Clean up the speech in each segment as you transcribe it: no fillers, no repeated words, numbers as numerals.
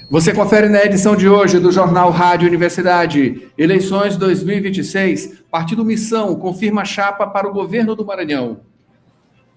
Você confere na edição de hoje do Jornal Rádio Universidade. Eleições 2026. Partido Missão confirma chapa para o governo do Maranhão.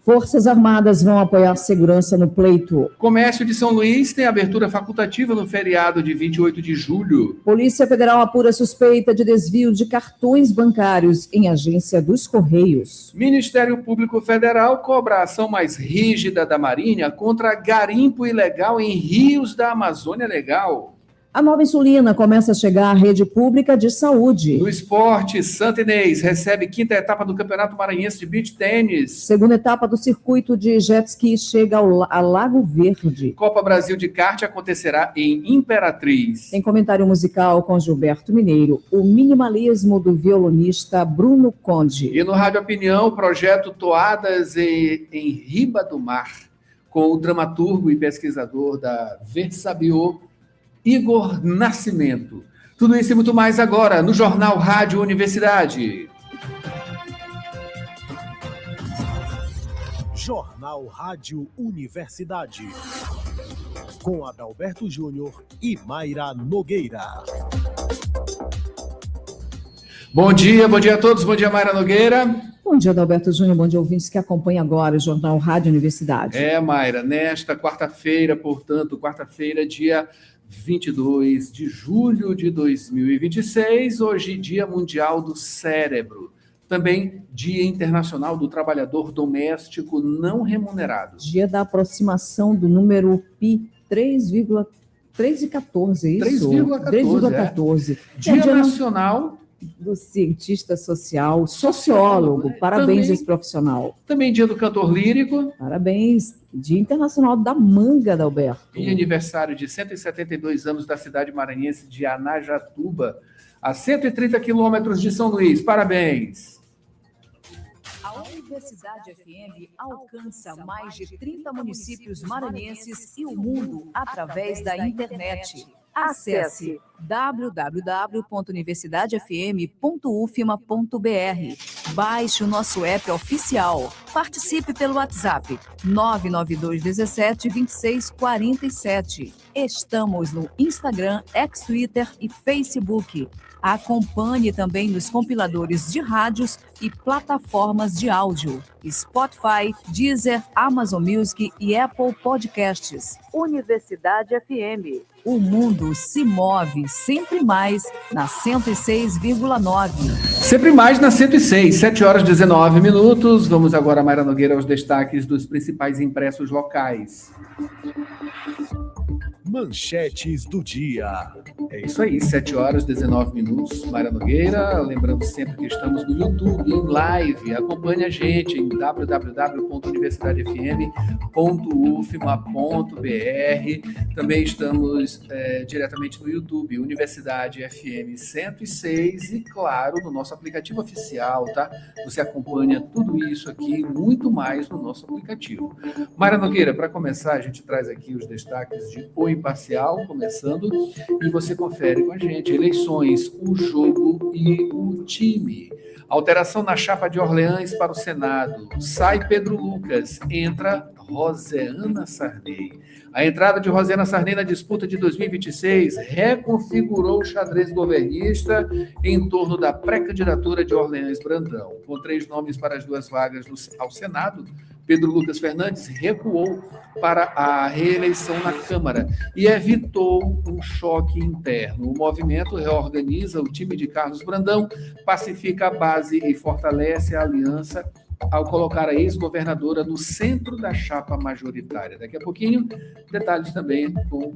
Forças Armadas vão apoiar segurança no pleito. Comércio de São Luís tem abertura facultativa no feriado de 28 de julho. Polícia Federal apura suspeita de desvio de cartões bancários em agência dos Correios. Ministério Público Federal cobra a ação mais rígida da Marinha contra garimpo ilegal em rios da Amazônia Legal. A Nova Insulina começa a chegar à rede pública de saúde. No esporte, Santa Inês recebe quinta etapa do Campeonato Maranhense de Beach Tênis. Segunda etapa do circuito de jet ski chega a Lago Verde. Copa Brasil de kart acontecerá em Imperatriz. Em comentário musical com Gilberto Mineiro, o minimalismo do violonista Bruno Conde. E no Rádio Opinião, o projeto Toadas em Riba do Mar, com o dramaturgo e pesquisador da Versabiô, Igor Nascimento. Tudo isso e muito mais agora no Jornal Rádio Universidade. Jornal Rádio Universidade. Com Adalberto Júnior e Mayra Nogueira. Bom dia a todos. Bom dia, Mayra Nogueira. Bom dia, Adalberto Júnior. Bom dia, ouvintes que acompanham agora o Jornal Rádio Universidade. Mayra, nesta quarta-feira, portanto, quarta-feira, dia 22 de julho de 2026, hoje Dia Mundial do Cérebro, também Dia Internacional do Trabalhador Doméstico Não Remunerado. Dia da aproximação do número Pi 3,14, isso? 3,14. Dia Nacional do Cientista Social, sociólogo. Parabéns também, esse profissional. Também Dia do Cantor Lírico. Parabéns. Dia Internacional da Manga, Adalberto. E aniversário de 172 anos da cidade maranhense de Anajatuba, a 130 quilômetros de São Luís. Parabéns. A Universidade FM alcança mais de 30 municípios maranhenses e o mundo através da internet. Acesse www.universidadefm.ufma.br. Baixe o nosso app oficial. Participe pelo WhatsApp 992 17 26 47. Estamos no Instagram, Twitter e Facebook. Acompanhe também nos compiladores de rádios e plataformas de áudio, Spotify, Deezer, Amazon Music e Apple Podcasts. Universidade FM. O mundo se move sempre mais na 106,9. Sempre mais na 106, 7 horas e 19 minutos. Vamos agora, Mayra Nogueira, aos destaques dos principais impressos locais. Manchetes do dia. É isso aí, 7 horas e 19 minutos. Mayra Nogueira, lembrando sempre que estamos no YouTube, em live. Acompanhe a gente em www.universidadefm.ufma.br. Também estamos diretamente no YouTube, Universidade FM 106 e, claro, no nosso aplicativo oficial, tá? Você acompanha tudo isso aqui e muito mais no nosso aplicativo. Mayra Nogueira, para começar, a gente traz aqui os destaques de O Imparcial, começando, e você confere com a gente. Eleições, o jogo e o time. Alteração na chapa de Orleans para o Senado. Sai Pedro Lucas, entra Rosiana Sarney. A entrada de Rosiana Sarney na disputa de 2026 reconfigurou o xadrez governista em torno da pré-candidatura de Orleans Brandão. Com 3 nomes para as 2 vagas ao Senado, Pedro Lucas Fernandes recuou para a reeleição na Câmara e evitou um choque interno. O movimento reorganiza o time de Carlos Brandão, pacifica a base e fortalece a aliança ao colocar a ex-governadora no centro da chapa majoritária. Daqui a pouquinho, detalhes também com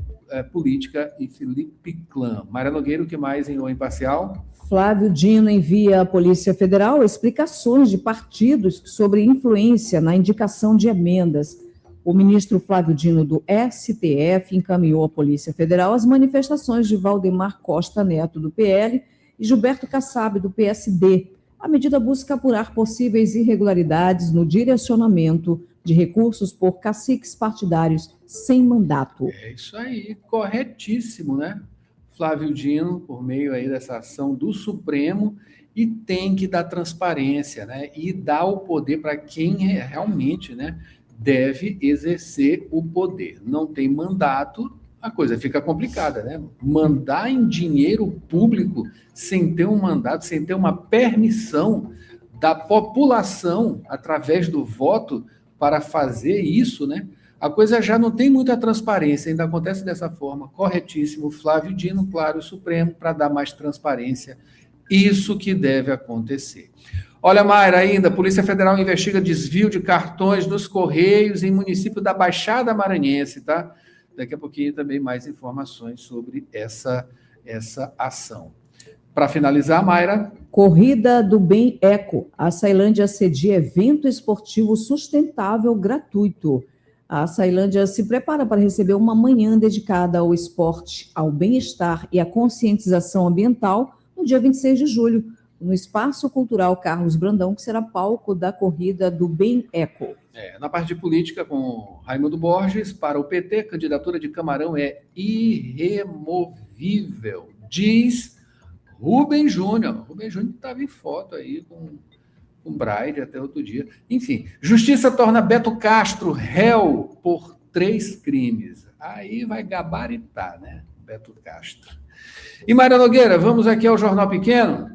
política e Felipe Clã. Mayra Nogueira, o que mais em O Imparcial? Flávio Dino envia à Polícia Federal explicações de partidos sobre influência na indicação de emendas. O ministro Flávio Dino, do STF, encaminhou à Polícia Federal as manifestações de Valdemar Costa Neto, do PL, e Gilberto Kassab, do PSD. A medida busca apurar possíveis irregularidades no direcionamento de recursos por caciques partidários sem mandato. É isso aí, corretíssimo, né? Flávio Dino, por meio aí dessa ação do Supremo, e tem que dar transparência, né? E dar o poder para quem realmente, né, deve exercer o poder. Não tem mandato, a coisa fica complicada, né? Mandar em dinheiro público sem ter um mandato, sem ter uma permissão da população através do voto para fazer isso, né? A coisa já não tem muita transparência, ainda acontece dessa forma. Corretíssimo, Flávio Dino, claro, o Supremo, para dar mais transparência. Isso que deve acontecer. Olha, Mayra, ainda, a Polícia Federal investiga desvio de cartões dos Correios em município da Baixada Maranhense, tá? Daqui a pouquinho também mais informações sobre essa ação. Para finalizar, Mayra. Corrida do Bem Eco. A Açailândia cedia evento esportivo sustentável gratuito. A Açailândia se prepara para receber uma manhã dedicada ao esporte, ao bem-estar e à conscientização ambiental no dia 26 de julho, no Espaço Cultural Carlos Brandão, que será palco da Corrida do Bem Eco. Na parte de política, com Raimundo Borges, para o PT, candidatura de Camarão é irremovível, diz Rubem Júnior. Rubem Júnior estava em foto aí com Braille até outro dia. Enfim, Justiça torna Beto Castro réu por 3 crimes. Aí vai gabaritar, né, Beto Castro. E Mayra Nogueira, vamos aqui ao Jornal Pequeno?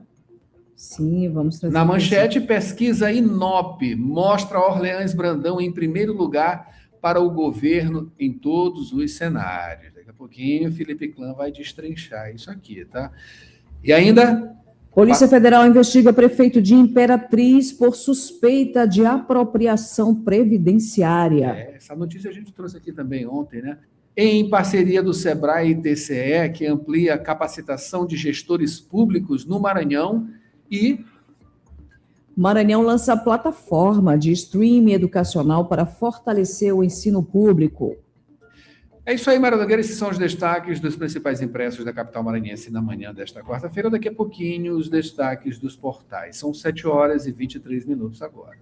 Sim, vamos trazer. Na manchete, pesquisa Inop mostra Orleans Brandão em primeiro lugar para o governo em todos os cenários. Daqui a pouquinho, Felipe Clã vai destrinchar isso aqui, tá? E ainda... Polícia Federal investiga prefeito de Imperatriz por suspeita de apropriação previdenciária. Essa notícia a gente trouxe aqui também ontem, né? Em parceria do Sebrae e TCE, que amplia a capacitação de gestores públicos no Maranhão e... Maranhão lança plataforma de streaming educacional para fortalecer o ensino público. É isso aí, Mayra Nogueira. Esses são os destaques dos principais impressos da capital maranhense na manhã desta quarta-feira. Daqui a pouquinho, os destaques dos portais. São 7h23 agora.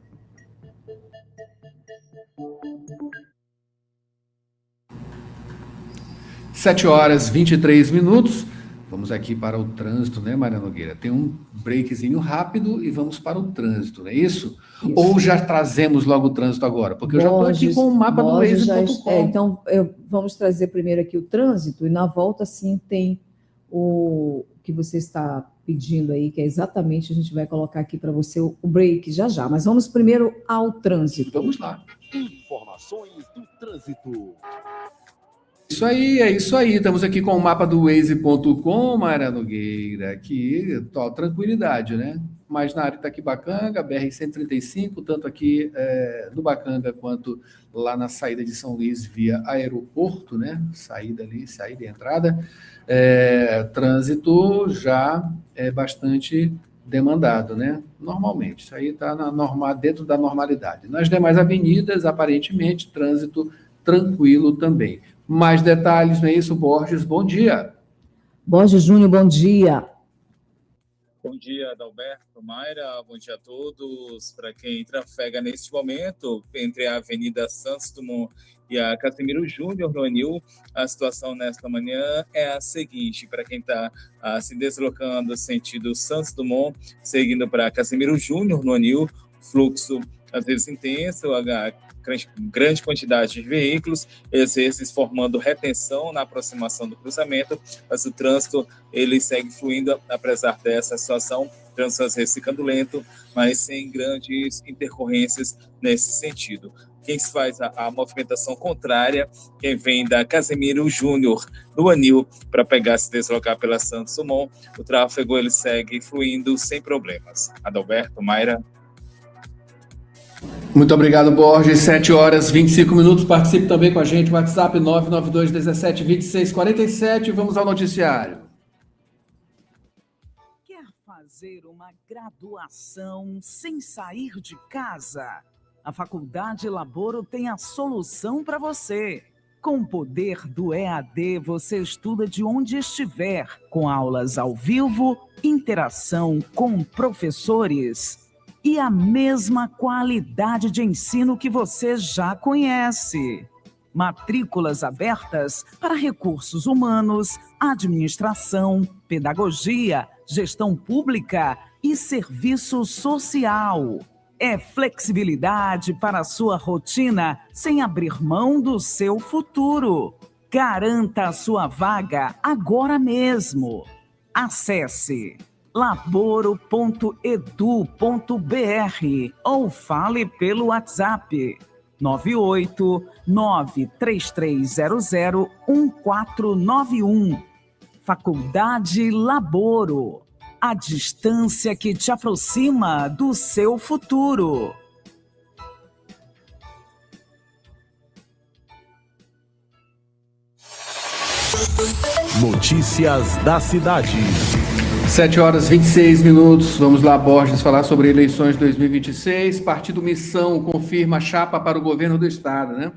Sete horas 23 minutos. Vamos aqui para o trânsito, né, Mayra Nogueira? Tem um breakzinho rápido e vamos para o trânsito, não é isso? Ou já trazemos logo o trânsito agora? Porque eu já estou aqui com o mapa do Waze.com. Então, vamos trazer primeiro aqui o trânsito e na volta, sim, tem o que você está pedindo aí, que é exatamente, a gente vai colocar aqui para você o break já. Mas vamos primeiro ao trânsito. Vamos lá. Informações do trânsito. É isso aí. Estamos aqui com o mapa do Waze.com, Mayra Nogueira, aqui, tranquilidade, né? Mas na área de Itaquibacanga, BR-135, tanto aqui no Bacanga quanto lá na saída de São Luís via aeroporto, né? Saída e entrada. Trânsito já é bastante demandado, né? Normalmente, isso aí está dentro da normalidade. Nas demais avenidas, aparentemente, trânsito tranquilo também. Mais detalhes, não é isso, Borges? Bom dia. Borges Júnior, bom dia. Bom dia, Adalberto, Mayra, bom dia a todos. Para quem trafega neste momento, entre a Avenida Santos Dumont e a Casimiro Júnior, no Anil, a situação nesta manhã é a seguinte: para quem está se deslocando sentido Santos Dumont, seguindo para Casimiro Júnior, no Anil, fluxo às vezes intenso, grande quantidade de veículos, às vezes formando retenção na aproximação do cruzamento, mas o trânsito ele segue fluindo apesar dessa situação, o trânsito às vezes ficando lento, mas sem grandes intercorrências nesse sentido. Quem faz a movimentação contrária, quem vem da Casimiro Júnior, no Anil, para se deslocar pela Santos Dumont, o tráfego ele segue fluindo sem problemas. Adalberto, Mayra. Muito obrigado, Borges. 7h25. Participe também com a gente. WhatsApp 992-17-26-47. Vamos ao noticiário. Quer fazer uma graduação sem sair de casa? A Faculdade Laboro tem a solução para você. Com o poder do EAD, você estuda de onde estiver, com aulas ao vivo, interação com professores e a mesma qualidade de ensino que você já conhece. Matrículas abertas para recursos humanos, administração, pedagogia, gestão pública e serviço social. É flexibilidade para a sua rotina sem abrir mão do seu futuro. Garanta a sua vaga agora mesmo. Acesse laboro.edu.br ou fale pelo WhatsApp 98933001491. Faculdade Laboro. A distância que te aproxima do seu futuro. Notícias da cidade. 7h26. Vamos lá, Borges, falar sobre eleições 2026. Partido Missão confirma chapa para o governo do estado, né?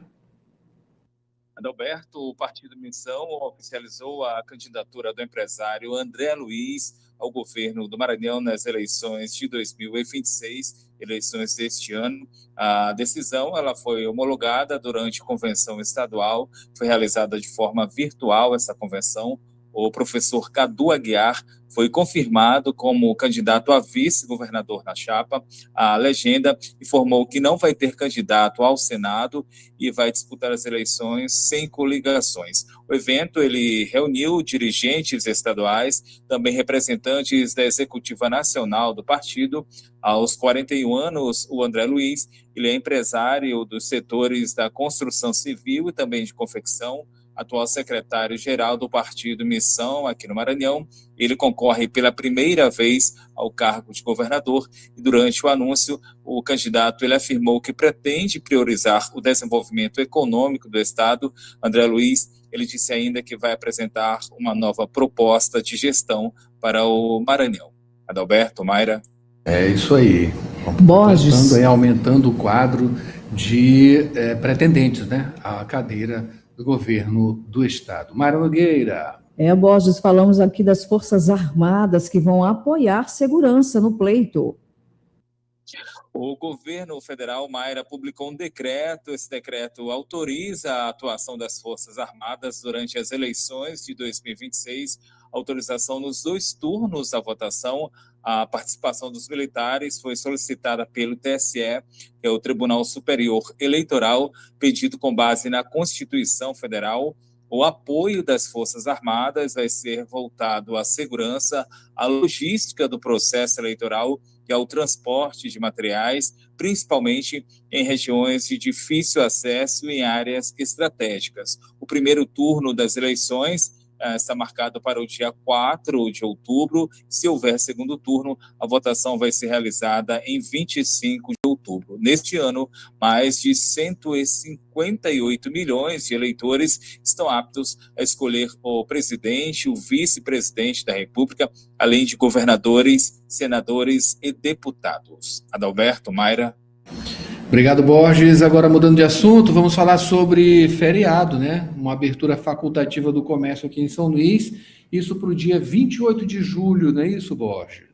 Adalberto, o Partido Missão oficializou a candidatura do empresário André Luiz ao governo do Maranhão nas eleições de 2026, eleições deste ano. A decisão ela foi homologada durante a convenção estadual, foi realizada de forma virtual essa convenção. O professor Cadu Aguiar foi confirmado como candidato a vice-governador na chapa. A legenda informou que não vai ter candidato ao Senado e vai disputar as eleições sem coligações. O evento ele reuniu dirigentes estaduais, também representantes da Executiva Nacional do partido. Aos 41 anos, o André Luiz ele é empresário dos setores da construção civil e também de confecção, atual secretário-geral do Partido Missão aqui no Maranhão. Ele concorre pela primeira vez ao cargo de governador e durante o anúncio, o candidato ele afirmou que pretende priorizar o desenvolvimento econômico do estado. André Luiz, ele disse ainda que vai apresentar uma nova proposta de gestão para o Maranhão. Adalberto, Mayra. É isso aí. Borges. Aumentando o quadro de pretendentes, né, à cadeira do governo do estado. Mayra Nogueira. Borges, falamos aqui das Forças Armadas que vão apoiar segurança no pleito. O governo federal, Mayra, publicou um decreto. Esse decreto autoriza a atuação das Forças Armadas durante as eleições de 2026, autorização nos 2 turnos da votação. A participação dos militares foi solicitada pelo TSE, que é o Tribunal Superior Eleitoral, pedido com base na Constituição Federal. O apoio das Forças Armadas vai ser voltado à segurança, à logística do processo eleitoral e ao transporte de materiais, principalmente em regiões de difícil acesso e em áreas estratégicas. O primeiro turno das eleições está marcado para o dia 4 de outubro. Se houver segundo turno, a votação vai ser realizada em 25 de outubro. Neste ano, mais de 158 milhões de eleitores estão aptos a escolher o presidente, o vice-presidente da República, além de governadores, senadores e deputados. Adalberto, Mayra. Obrigado, Borges. Agora, mudando de assunto, vamos falar sobre feriado, né? Uma abertura facultativa do comércio aqui em São Luís, isso para o dia 28 de julho, não é isso, Borges?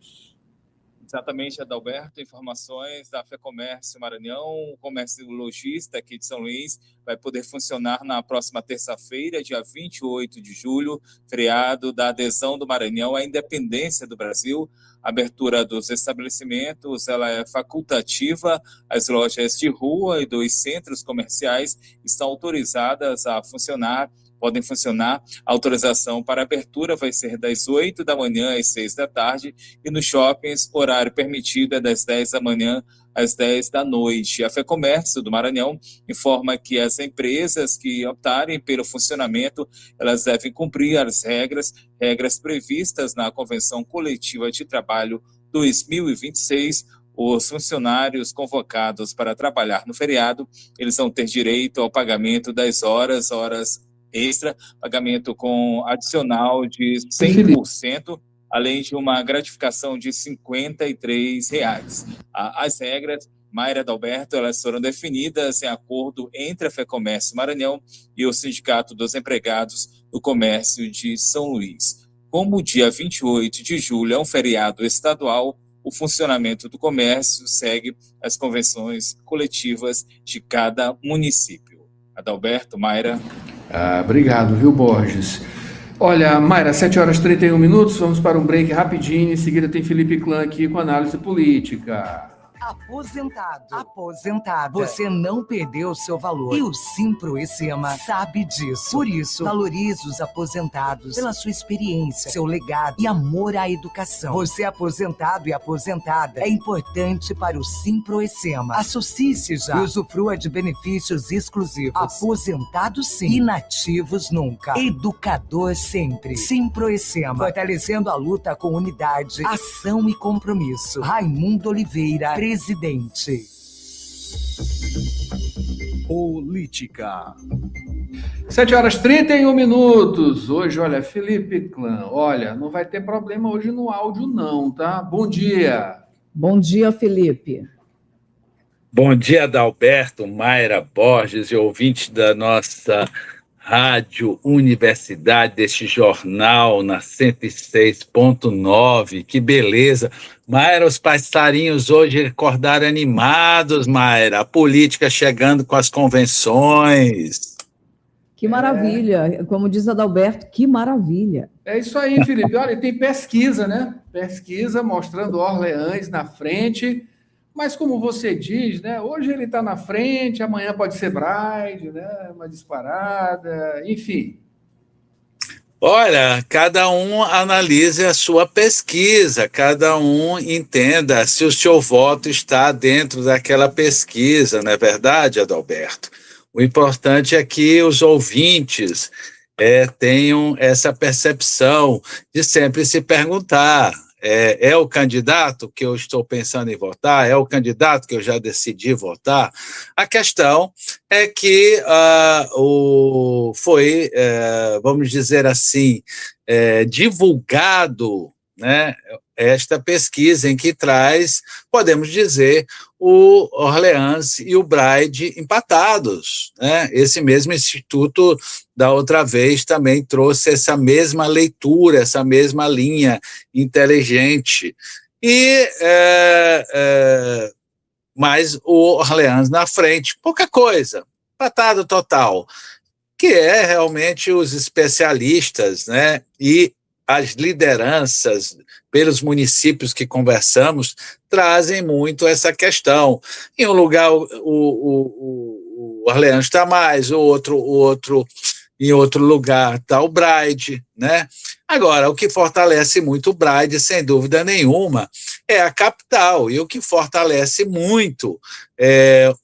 Exatamente, Adalberto. Informações da FEComércio Maranhão. O comércio lojista aqui de São Luís vai poder funcionar na próxima terça-feira, dia 28 de julho, feriado da adesão do Maranhão à independência do Brasil. A abertura dos estabelecimentos ela é facultativa. As lojas de rua e dos centros comerciais estão autorizadas a funcionar. Podem funcionar. A autorização para abertura vai ser das 8 da manhã às 6 da tarde e nos shoppings, horário permitido é das 10 da manhã às 10 da noite. A FEComércio do Maranhão informa que as empresas que optarem pelo funcionamento, elas devem cumprir as regras previstas na Convenção Coletiva de Trabalho 2026. Os funcionários convocados para trabalhar no feriado, eles vão ter direito ao pagamento das horas extra, pagamento com adicional de 100%, além de uma gratificação de R$ 53. As regras, Mayra Adalberto, elas foram definidas em acordo entre a FEComércio Maranhão e o Sindicato dos Empregados do Comércio de São Luís. Como o dia 28 de julho é um feriado estadual, o funcionamento do comércio segue as convenções coletivas de cada município. Adalberto, Mayra. Obrigado, viu, Borges? Olha, Mayra, 7h31, vamos para um break rapidinho, em seguida tem Felipe Clã aqui com análise política. Aposentado. Aposentada. Você não perdeu seu valor. E o Simproecema sabe disso. Por isso, valorize os aposentados pela sua experiência, seu legado e amor à educação. Você aposentado e aposentada é importante para o Simproecema. Associe-se já e usufrua de benefícios exclusivos. Aposentado sim, inativos nunca. Educador sempre. Simproecema, fortalecendo a luta com unidade, ação e compromisso. Raimundo Oliveira, presidente. Política. 7h31. Hoje, olha, Felipe Clã, olha, não vai ter problema hoje no áudio não, tá? Bom dia. Bom dia, Felipe. Bom dia, Adalberto, Mayra Borges e ouvintes da nossa Rádio Universidade, deste jornal na 106.9. Que beleza. Mayra, os passarinhos hoje acordaram animados, Mayra. A política chegando com as convenções. Que maravilha. Como diz Adalberto, que maravilha. É isso aí, Felipe. Olha, tem pesquisa, né? Pesquisa mostrando Orleans na frente. Mas como você diz, né? Hoje ele está na frente, amanhã pode ser Bride, né? Uma disparada, enfim. Olha, cada um analise a sua pesquisa, cada um entenda se o seu voto está dentro daquela pesquisa, não é verdade, Adalberto? O importante é que os ouvintes tenham essa percepção de sempre se perguntar: é o candidato que eu estou pensando em votar? É o candidato que eu já decidi votar? A questão é que foi, vamos dizer assim, divulgado, né, esta pesquisa em que traz, podemos dizer, o Orleans e o Bride empatados, né? Esse mesmo instituto, da outra vez, também trouxe essa mesma leitura, essa mesma linha inteligente. Mas o Orleans na frente, pouca coisa, empatado total, que é realmente os especialistas, né, e as lideranças pelos municípios que conversamos trazem muito essa questão. Em um lugar o Orleans está mais, em outro lugar está o Bride, né? Agora, o que fortalece muito o Bride, sem dúvida nenhuma, é a capital, e o que fortalece muito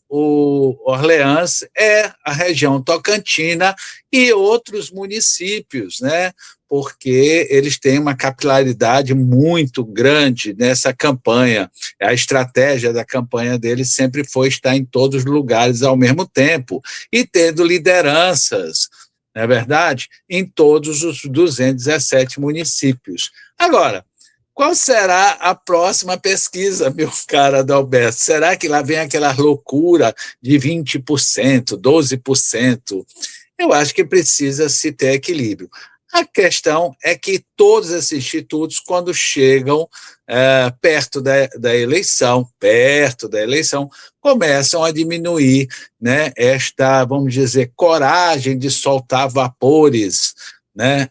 o Orleans é a região tocantina e outros municípios, né? Porque eles têm uma capilaridade muito grande nessa campanha. A estratégia da campanha deles sempre foi estar em todos os lugares ao mesmo tempo e tendo lideranças, não é verdade? Em todos os 217 municípios. Agora, qual será a próxima pesquisa, meu caro Adalberto? Será que lá vem aquela loucura de 20%, 12%? Eu acho que precisa se ter equilíbrio. A questão é que todos esses institutos, quando chegam perto da eleição, começam a diminuir, né, esta, vamos dizer, coragem de soltar vapores, né,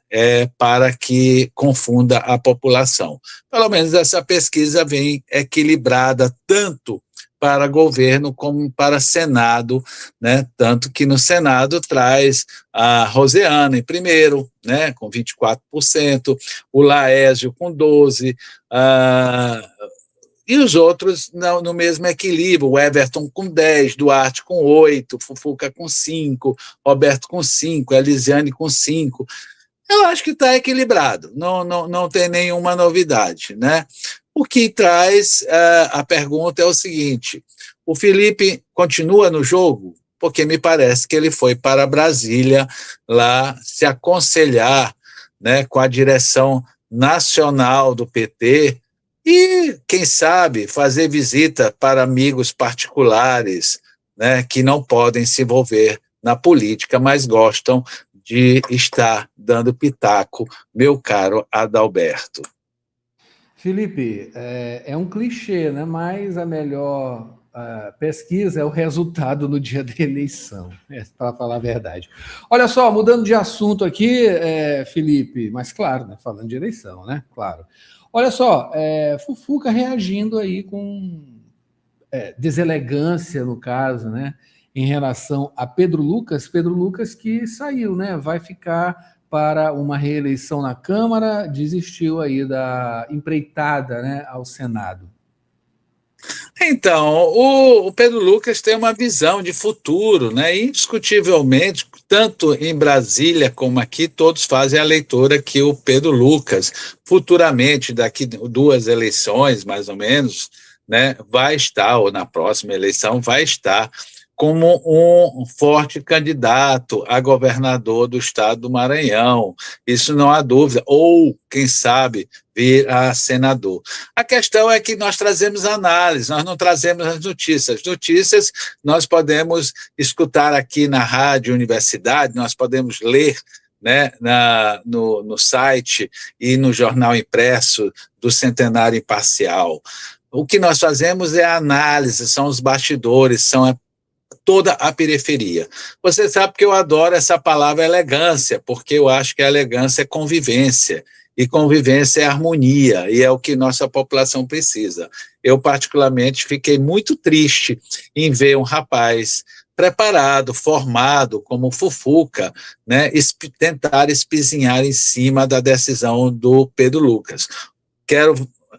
para que confunda a população. Pelo menos essa pesquisa vem equilibrada tanto para governo como para Senado, né? Tanto que no Senado traz a Rosiana em primeiro, né? Com 24%, o Laésio com 12%, e os outros no mesmo equilíbrio, o Everton com 10%, Duarte com 8%, Fufuca com 5%, Roberto com 5%, Elisiane com 5%. Eu acho que está equilibrado, não tem nenhuma novidade, né? O que traz a pergunta é o seguinte: o Felipe continua no jogo? Porque me parece que ele foi para Brasília lá se aconselhar, né, com a direção nacional do PT e, quem sabe, fazer visita para amigos particulares, né, que não podem se envolver na política, mas gostam de estar dando pitaco, meu caro Adalberto. Felipe, é um clichê, né? Mas a melhor pesquisa é o resultado no dia da eleição, para falar a verdade. Olha só, mudando de assunto aqui, Felipe, mas claro, né, falando de eleição, né? Claro. Olha só, Fufuca reagindo aí com deselegância, no caso, né, em relação a Pedro Lucas que saiu, né, vai ficar para uma reeleição na Câmara, desistiu aí da empreitada, né, ao Senado. Então, o Pedro Lucas tem uma visão de futuro, né? Indiscutivelmente, tanto em Brasília como aqui, todos fazem a leitura que o Pedro Lucas, futuramente, daqui 2 eleições, mais ou menos, né, vai estar, ou na próxima eleição, vai estar como um forte candidato a governador do estado do Maranhão. Isso não há dúvida. Ou, quem sabe, vir a senador. A questão é que nós trazemos análise, nós não trazemos as notícias. Notícias nós podemos escutar aqui na Rádio Universidade, nós podemos ler, né, no site e no jornal impresso do Centenário Imparcial. O que nós fazemos é a análise, são os bastidores, são toda a periferia. Você sabe que eu adoro essa palavra elegância, porque eu acho que a elegância é convivência, e convivência é harmonia, e é o que nossa população precisa. Eu, particularmente, fiquei muito triste em ver um rapaz preparado, formado, como Fufuca, né, tentar espizinhar em cima da decisão do Pedro Lucas. Quero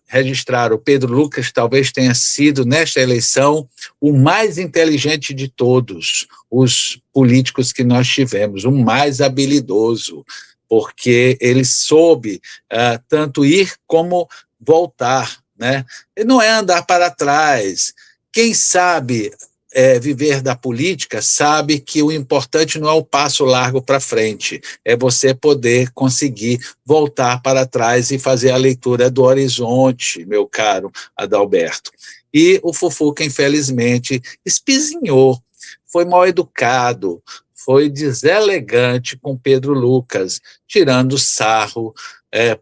registrar, o Pedro Lucas talvez tenha sido, nesta eleição, o mais inteligente de todos os políticos que nós tivemos, o mais habilidoso, porque ele soube tanto ir como voltar, né? E não é andar para trás. Quem sabe viver da política sabe que o importante não é o passo largo para frente, é você poder conseguir voltar para trás e fazer a leitura do horizonte, meu caro Adalberto. E o Fufuca, infelizmente, espizinhou, foi mal educado, foi deselegante com Pedro Lucas, tirando sarro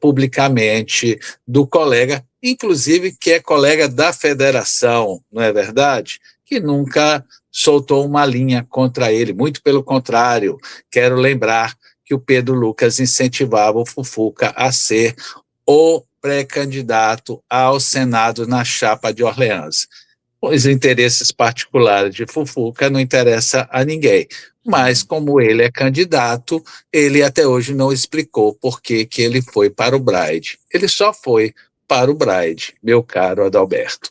publicamente do colega, inclusive que é colega da federação, não é verdade? Que nunca soltou uma linha contra ele, muito pelo contrário. Quero lembrar que o Pedro Lucas incentivava o Fufuca a ser o pré-candidato ao Senado na chapa de Orleans. Os interesses particulares de Fufuca não interessam a ninguém, mas como ele é candidato, ele até hoje não explicou por que ele foi para o Braide. Ele só foi para o Braide, meu caro Adalberto.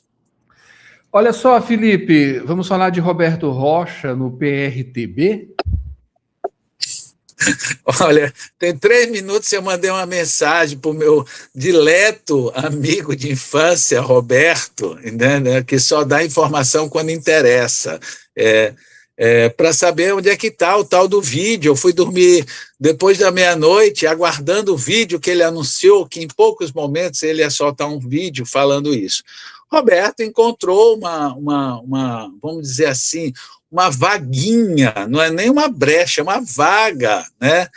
Olha só, Felipe, vamos falar de Roberto Rocha no PRTB? Olha, tem 3 minutos eu mandei uma mensagem para o meu dileto amigo de infância, Roberto, né, que só dá informação quando interessa, para saber onde é que está o tal do vídeo. Eu fui dormir depois da meia-noite, aguardando o vídeo que ele anunciou, que em poucos momentos ele ia soltar um vídeo falando isso. Roberto encontrou vamos dizer assim, uma vaguinha, não é nem uma brecha, é uma vaga, né?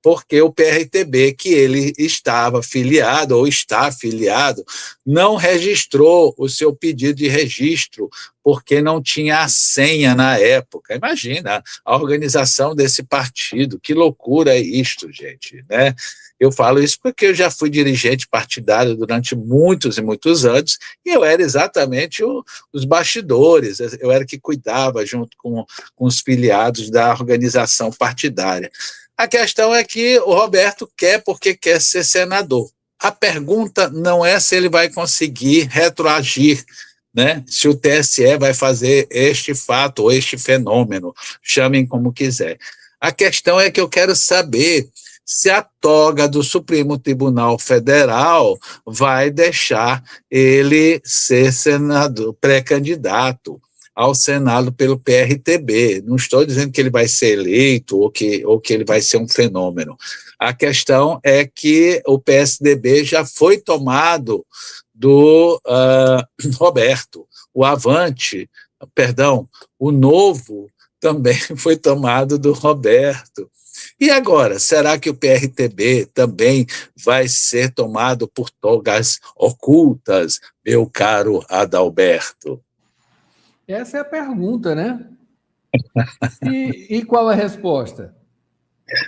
Porque o PRTB, que ele estava filiado ou está afiliado, não registrou o seu pedido de registro, porque não tinha a senha na época. Imagina a organização desse partido, que loucura é isto, gente, né? Eu falo isso porque eu já fui dirigente partidário durante muitos e muitos anos, e eu era exatamente os bastidores, eu era que cuidava junto com os filiados da organização partidária. A questão é que o Roberto quer porque quer ser senador. A pergunta não é se ele vai conseguir retroagir, né? Se o TSE vai fazer este fato ou este fenômeno, chamem como quiser. A questão é que eu quero saber se a toga do Supremo Tribunal Federal vai deixar ele ser senador, pré-candidato ao Senado pelo PRTB. Não estou dizendo que ele vai ser eleito ou que ele vai ser um fenômeno. A questão é que o PSDB já foi tomado do Roberto. O Avante, o Novo também foi tomado do Roberto. E agora, será que o PRTB também vai ser tomado por togas ocultas, meu caro Adalberto? Essa é a pergunta, né? E qual a resposta?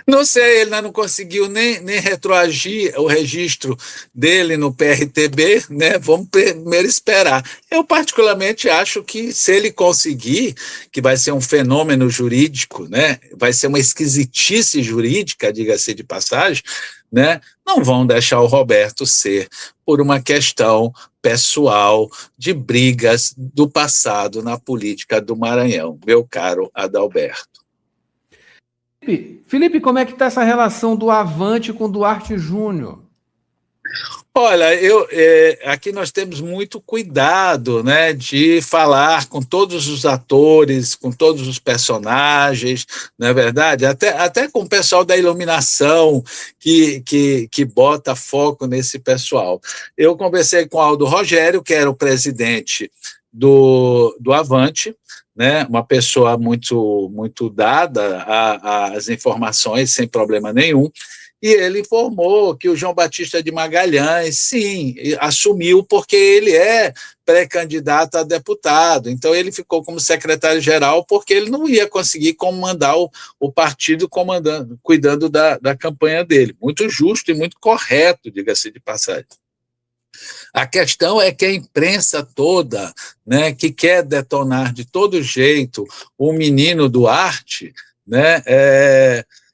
Não sei, ele ainda não conseguiu nem retroagir o registro dele no PRTB, né? Vamos primeiro esperar. Eu particularmente acho que se ele conseguir, que vai ser um fenômeno jurídico, né? Vai ser uma esquisitice jurídica, diga-se de passagem, né? Não vão deixar o Roberto ser por uma questão pessoal de brigas do passado na política do Maranhão, meu caro Adalberto. Felipe, como é que está essa relação do Avante com o Duarte Júnior? Olha, aqui nós temos muito cuidado, né, de falar com todos os atores, com todos os personagens, não é verdade? Até com o pessoal da iluminação que bota foco nesse pessoal. Eu conversei com o Aldo Rogério, que era o presidente do Avante, né, uma pessoa muito dada às informações, sem problema nenhum, e ele informou que o João Batista de Magalhães, sim, assumiu porque ele é pré-candidato a deputado, então ele ficou como secretário-geral porque ele não ia conseguir comandar o partido cuidando da campanha dele. Muito justo e muito correto, diga-se de passagem. A questão é que a imprensa toda, né, que quer detonar de todo jeito o menino Duarte, né,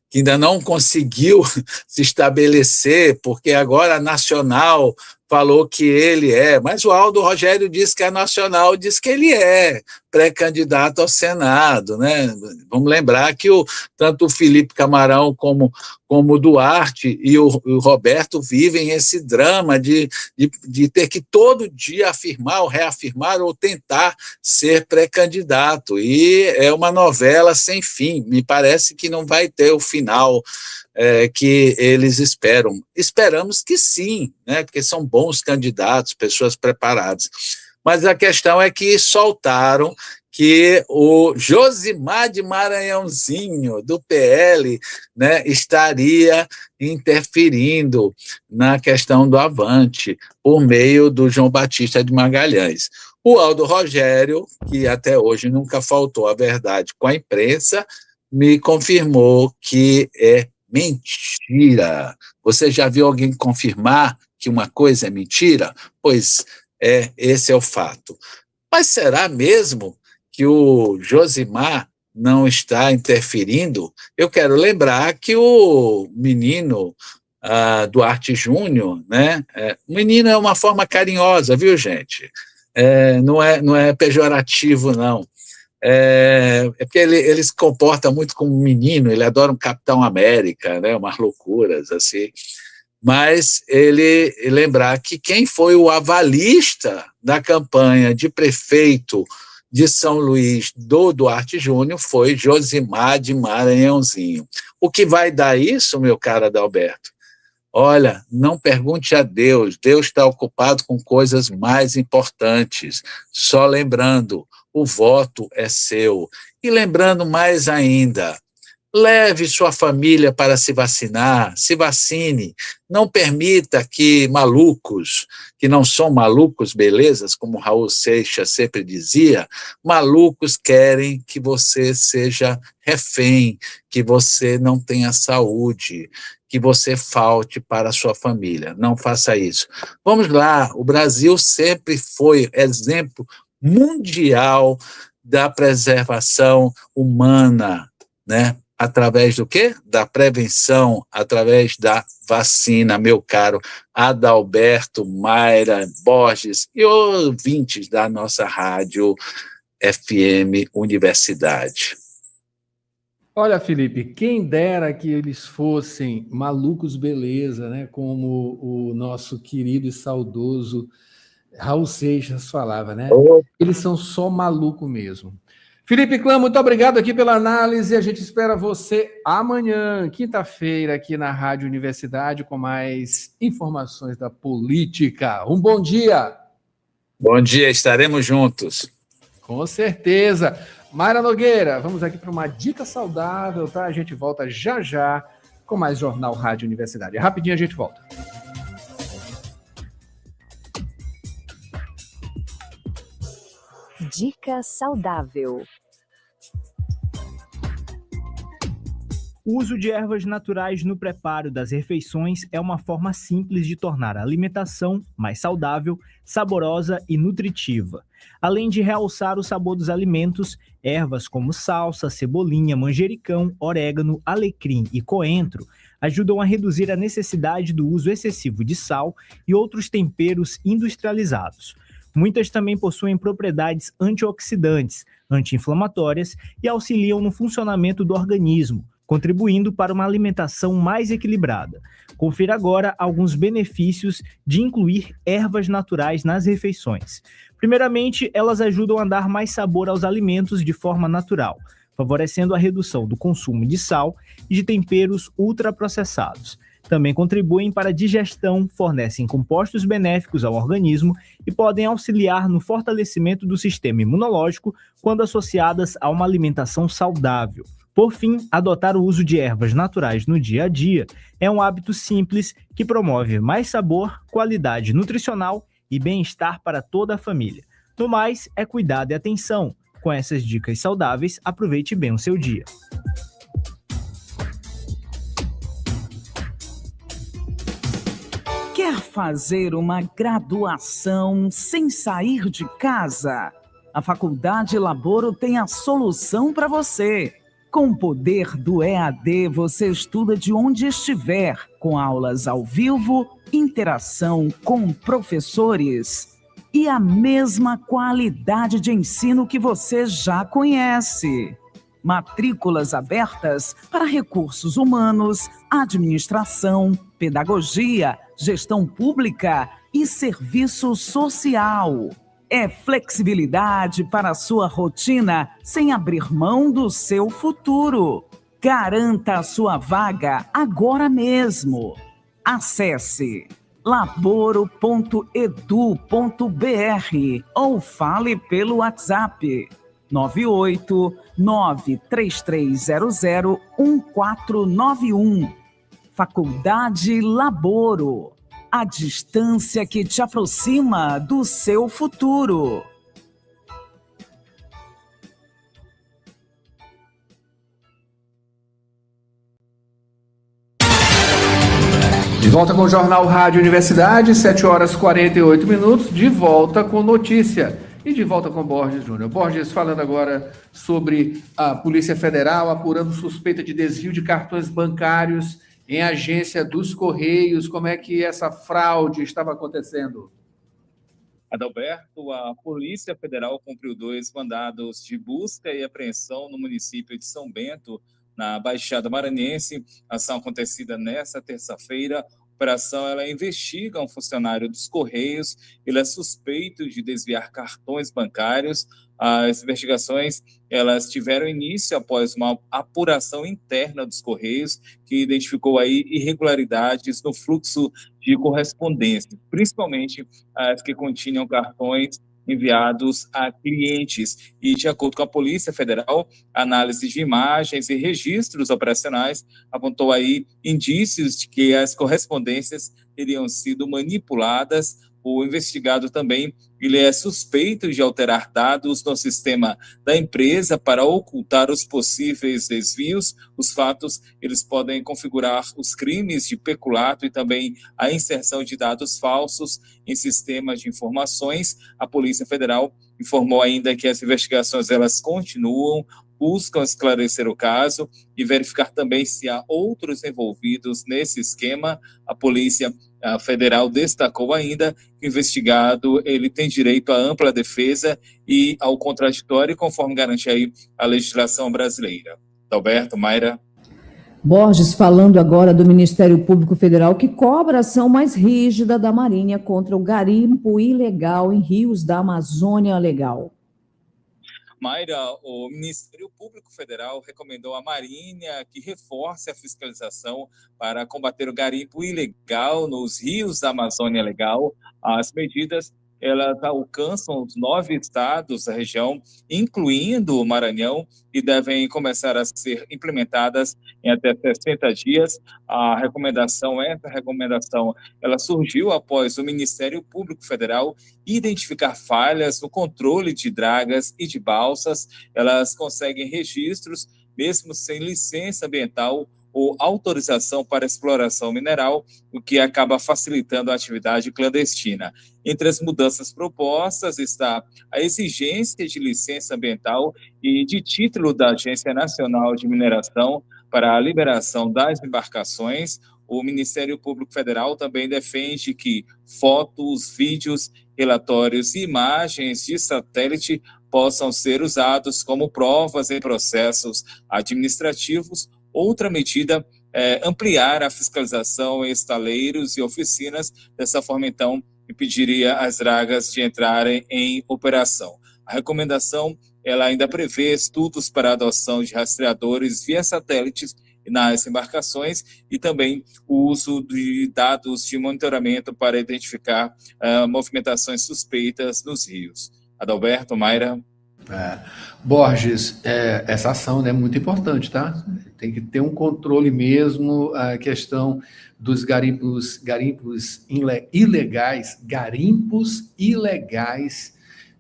que ainda não conseguiu se estabelecer, porque agora a Nacional falou que ele mas o Aldo Rogério disse que a Nacional diz que ele é pré-candidato ao Senado, né? Vamos lembrar que tanto o Felipe Camarão como o Duarte e o Roberto vivem esse drama de ter que todo dia afirmar ou reafirmar ou tentar ser pré-candidato, e é uma novela sem fim. Me parece que não vai ter o final que eles esperam. Esperamos que sim, né? Porque são bons candidatos, pessoas preparadas. Mas a questão é que soltaram que o Josimar de Maranhãozinho, do PL, né, estaria interferindo na questão do Avante por meio do João Batista de Magalhães. O Aldo Rogério, que até hoje nunca faltou a verdade com a imprensa, me confirmou que é mentira. Você já viu alguém confirmar que uma coisa é mentira? Pois esse é o fato. Mas será mesmo que o Josimar não está interferindo? Eu quero lembrar que o menino Duarte Júnior, né? O menino é uma forma carinhosa, viu, gente? Não é pejorativo, não. Porque ele se comporta muito como um menino, ele adora um Capitão América, né, umas loucuras assim. Mas ele lembrar que quem foi o avalista da campanha de prefeito de São Luís do Duarte Júnior foi Josimar de Maranhãozinho. O que vai dar isso, meu caro Adalberto? Olha, não pergunte a Deus, Deus está ocupado com coisas mais importantes. Só lembrando, o voto é seu. E lembrando mais ainda, leve sua família para se vacinar, se vacine. Não permita que malucos, que não são malucos, belezas, como Raul Seixas sempre dizia, malucos querem que você seja refém, que você não tenha saúde, que você falte para a sua família. Não faça isso. Vamos lá, o Brasil sempre foi exemplo mundial da preservação humana, né? Através do quê? Da prevenção, através da vacina, meu caro Adalberto, Mayra, Borges e ouvintes da nossa rádio FM Universidade. Olha, Felipe, quem dera que eles fossem malucos beleza, né? Como o nosso querido e saudoso Raul Seixas falava, né? Eles são só maluco mesmo. Felipe Clã, muito obrigado aqui pela análise. A gente espera você amanhã, quinta-feira, aqui na Rádio Universidade, com mais informações da política. Um bom dia. Bom dia, estaremos juntos. Com certeza. Mayra Nogueira, vamos aqui para uma dica saudável, tá? A gente volta já já com mais Jornal Rádio Universidade. Rapidinho a gente volta. Dica saudável. O uso de ervas naturais no preparo das refeições é uma forma simples de tornar a alimentação mais saudável, saborosa e nutritiva. Além de realçar o sabor dos alimentos, ervas como salsa, cebolinha, manjericão, orégano, alecrim e coentro ajudam a reduzir a necessidade do uso excessivo de sal e outros temperos industrializados. Muitas também possuem propriedades antioxidantes, anti-inflamatórias e auxiliam no funcionamento do organismo, contribuindo para uma alimentação mais equilibrada. Confira agora alguns benefícios de incluir ervas naturais nas refeições. Primeiramente, elas ajudam a dar mais sabor aos alimentos de forma natural, favorecendo a redução do consumo de sal e de temperos ultraprocessados. Também contribuem para a digestão, fornecem compostos benéficos ao organismo e podem auxiliar no fortalecimento do sistema imunológico quando associadas a uma alimentação saudável. Por fim, adotar o uso de ervas naturais no dia a dia é um hábito simples que promove mais sabor, qualidade nutricional e bem-estar para toda a família. No mais, é cuidado e atenção. Com essas dicas saudáveis, aproveite bem o seu dia. Quer fazer uma graduação sem sair de casa? A Faculdade Laboro tem a solução para você. Com o poder do EAD, você estuda de onde estiver, com aulas ao vivo, interação com professores e a mesma qualidade de ensino que você já conhece. Matrículas abertas para recursos humanos, administração, pedagogia, gestão pública e serviço social. É flexibilidade para a sua rotina sem abrir mão do seu futuro. Garanta a sua vaga agora mesmo. Acesse laboro.edu.br ou fale pelo WhatsApp 98933001491. Faculdade Laboro. A distância que te aproxima do seu futuro. De volta com o Jornal Rádio Universidade, 7h48, de volta com notícia. E de volta com Borges Júnior. Borges falando agora sobre a Polícia Federal apurando suspeita de desvio de cartões bancários em agência dos Correios. Como é que essa fraude estava acontecendo? Adalberto, a Polícia Federal cumpriu 2 mandados de busca e apreensão no município de São Bento, na Baixada Maranhense. Ação acontecida nesta terça-feira. A operação ela investiga um funcionário dos Correios. Ele é suspeito de desviar cartões bancários. As investigações elas tiveram início após uma apuração interna dos Correios, que identificou aí irregularidades no fluxo de correspondência, principalmente as que continham cartões enviados a clientes. E, de acordo com a Polícia Federal, análise de imagens e registros operacionais apontou aí indícios de que as correspondências teriam sido manipuladas. O investigado também ele é suspeito de alterar dados no sistema da empresa para ocultar os possíveis desvios. Os fatos eles podem configurar os crimes de peculato e também a inserção de dados falsos em sistemas de informações. A Polícia Federal informou ainda que as investigações elas continuam, buscam esclarecer o caso e verificar também se há outros envolvidos nesse esquema. A Polícia Federal destacou ainda que o investigado ele tem direito à ampla defesa e ao contraditório, conforme garante aí a legislação brasileira. Alberto, Mayra. Borges falando agora do Ministério Público Federal, que cobra a ação mais rígida da Marinha contra o garimpo ilegal em rios da Amazônia Legal. Mayra, o Ministério Público Federal recomendou à Marinha que reforce a fiscalização para combater o garimpo ilegal nos rios da Amazônia Legal. As medidas elas alcançam os 9 estados da região, incluindo o Maranhão, e devem começar a ser implementadas em até 60 dias. Essa recomendação, ela surgiu após o Ministério Público Federal identificar falhas no controle de dragas e de balsas. Elas conseguem registros, mesmo sem licença ambiental ou autorização para exploração mineral, o que acaba facilitando a atividade clandestina. Entre as mudanças propostas está a exigência de licença ambiental e de título da Agência Nacional de Mineração para a liberação das embarcações. O Ministério Público Federal também defende que fotos, vídeos, relatórios e imagens de satélite possam ser usados como provas em processos administrativos. Outra medida é ampliar a fiscalização em estaleiros e oficinas. Dessa forma, então, impediria as dragas de entrarem em operação. A recomendação, ela ainda prevê estudos para a adoção de rastreadores via satélites nas embarcações e também o uso de dados de monitoramento para identificar movimentações suspeitas nos rios. Adalberto, Mayra. Borges, essa ação é muito importante, tá? Tem que ter um controle mesmo, a questão dos garimpos ilegais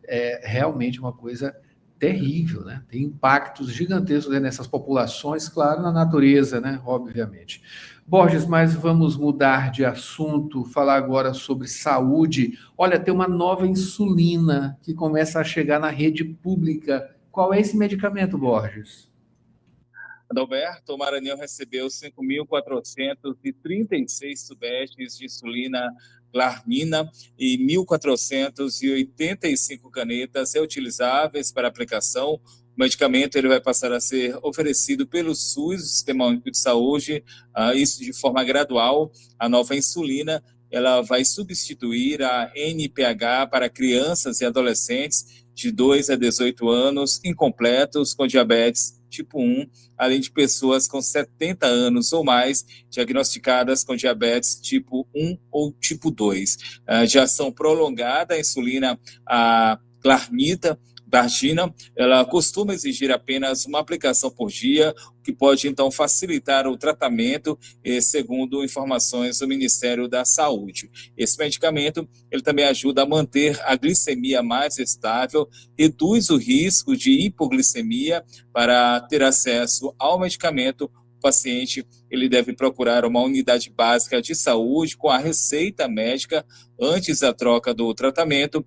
é realmente uma coisa terrível, né? Tem impactos gigantescos nessas populações, claro, na natureza, né? Obviamente. Borges, mas vamos mudar de assunto, falar agora sobre saúde. Olha, tem uma nova insulina que começa a chegar na rede pública. Qual é esse medicamento, Borges? Adalberto, o Maranhão recebeu 5.436 tubestes de insulina Glarmina e 1.485 canetas reutilizáveis para aplicação. O medicamento ele vai passar a ser oferecido pelo SUS, o Sistema Único de Saúde, isso de forma gradual. A nova insulina ela vai substituir a NPH para crianças e adolescentes de 2 a 18 anos, incompletos, com diabetes tipo 1, além de pessoas com 70 anos ou mais, diagnosticadas com diabetes tipo 1 ou tipo 2. De ação prolongada, a insulina, a Glarmina, ela costuma exigir apenas uma aplicação por dia, o que pode, então, facilitar o tratamento, segundo informações do Ministério da Saúde. Esse medicamento, ele também ajuda a manter a glicemia mais estável, reduz o risco de hipoglicemia. Para ter acesso ao medicamento, o paciente ele deve procurar uma unidade básica de saúde com a receita médica. Antes da troca do tratamento,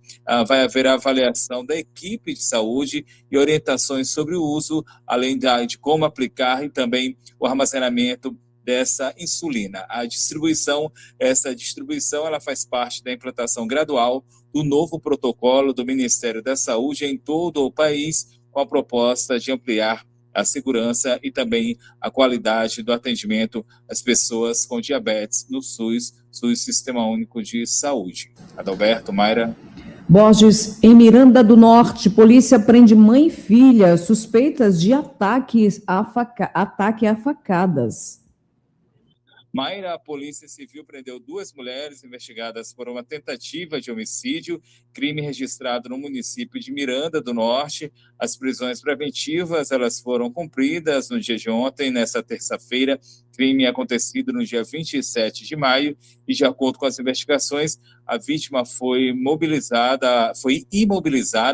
vai haver a avaliação da equipe de saúde e orientações sobre o uso, além de como aplicar e também o armazenamento dessa insulina. Essa distribuição ela faz parte da implantação gradual do novo protocolo do Ministério da Saúde em todo o país, com a proposta de ampliar a segurança e também a qualidade do atendimento às pessoas com diabetes no SUS Sistema Único de Saúde. Adalberto, Mayra. Borges, em Miranda do Norte, polícia prende mãe e filha suspeitas de ataque a facadas. Mayra, a Polícia Civil prendeu 2 mulheres investigadas por uma tentativa de homicídio, crime registrado no município de Miranda do Norte. As prisões preventivas elas foram cumpridas no dia de ontem, nessa terça-feira, crime acontecido no dia 27 de maio, e de acordo com as investigações, a vítima foi imobilizada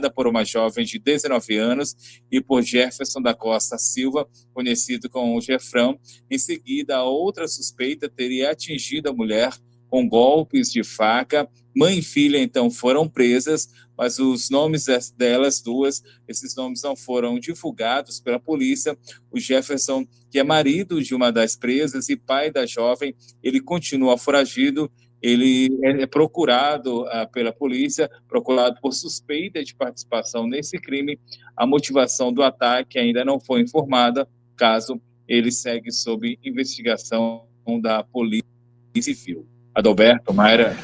por uma jovem de 19 anos e por Jefferson da Costa Silva, conhecido como Jefrão. Em seguida, a outra suspeita teria atingido a mulher com golpes de faca. Mãe e filha, então, foram presas, mas os nomes delas duas, esses nomes não foram divulgados pela polícia. O Jefferson, que é marido de uma das presas e pai da jovem, ele continua foragido. Ele é procurado pela polícia, procurado por suspeita de participação nesse crime. A motivação do ataque ainda não foi informada, caso ele segue sob investigação da Polícia Civil. Adalberto, Mayra.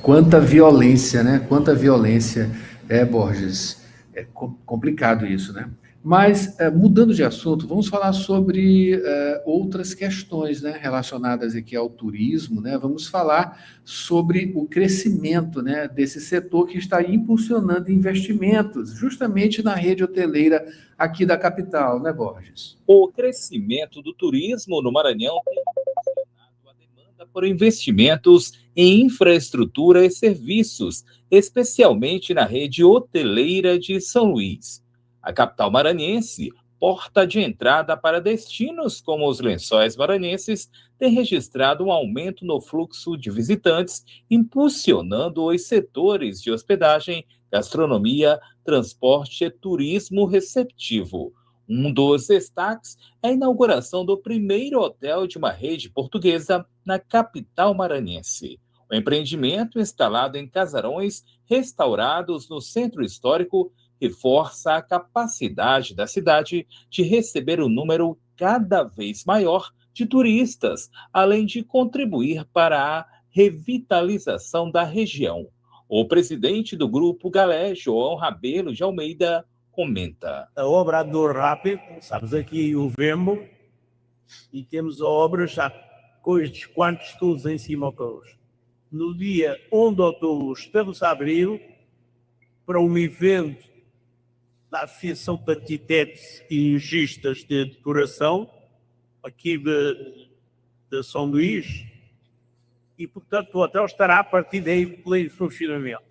Quanta violência, né? Quanta violência, Borges. É complicado isso, né? Mas, mudando de assunto, vamos falar sobre outras questões, né, relacionadas aqui ao turismo, né? Vamos falar sobre o crescimento, né, desse setor que está impulsionando investimentos, justamente na rede hoteleira aqui da capital, né, Borges? O crescimento do turismo no Maranhão tem impulsionado a demanda por investimentos em infraestrutura e serviços, especialmente na rede hoteleira de São Luís. A capital maranhense porta de entrada para destinos como os Lençóis Maranhenses, tem registrado um aumento no fluxo de visitantes, impulsionando os setores de hospedagem, gastronomia, transporte e turismo receptivo. Um dos destaques é a inauguração do primeiro hotel de uma rede portuguesa na capital maranhense. O empreendimento, instalado em casarões restaurados no centro histórico, reforça a capacidade da cidade de receber um número cada vez maior de turistas, além de contribuir para a revitalização da região. O presidente do Grupo Galé, João Rabelo de Almeida, comenta. A obra andou rápido, estamos aqui em novembro, e temos a obra já com estes quantos todos em cima todos. No dia 1 de outubro estamos a abrir para um evento da Associação de Arquitetos e Legistas de Decoração, aqui de São Luís, e, portanto, o hotel estará a partir daí em pleno funcionamento.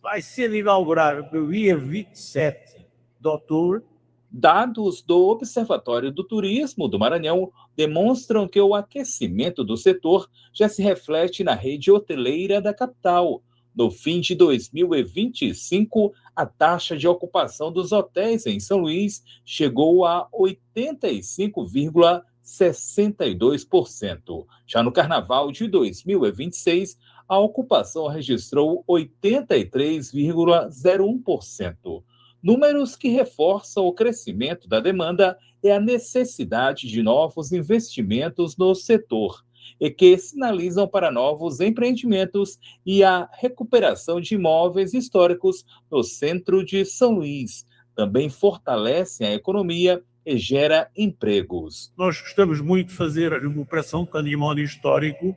Vai ser inaugurado no dia 27 de outubro. Dados do Observatório do Turismo do Maranhão demonstram que o aquecimento do setor já se reflete na rede hoteleira da capital. No fim de 2025, a taxa de ocupação dos hotéis em São Luís chegou a 85,62%. Já no Carnaval de 2026, a ocupação registrou 83,01%. Números que reforçam o crescimento da demanda e a necessidade de novos investimentos no setor, e que sinalizam para novos empreendimentos e a recuperação de imóveis históricos no centro de São Luís. Também fortalecem a economia e gera empregos. Nós gostamos muito de fazer a recuperação do património histórico,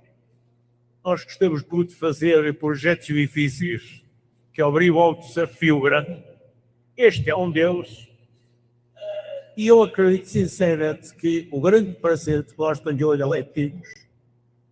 nós gostamos muito de fazer projetos difíceis, que abriu um desafio grande. Este é um deles, e eu acredito sinceramente que o grande prazer que nós temos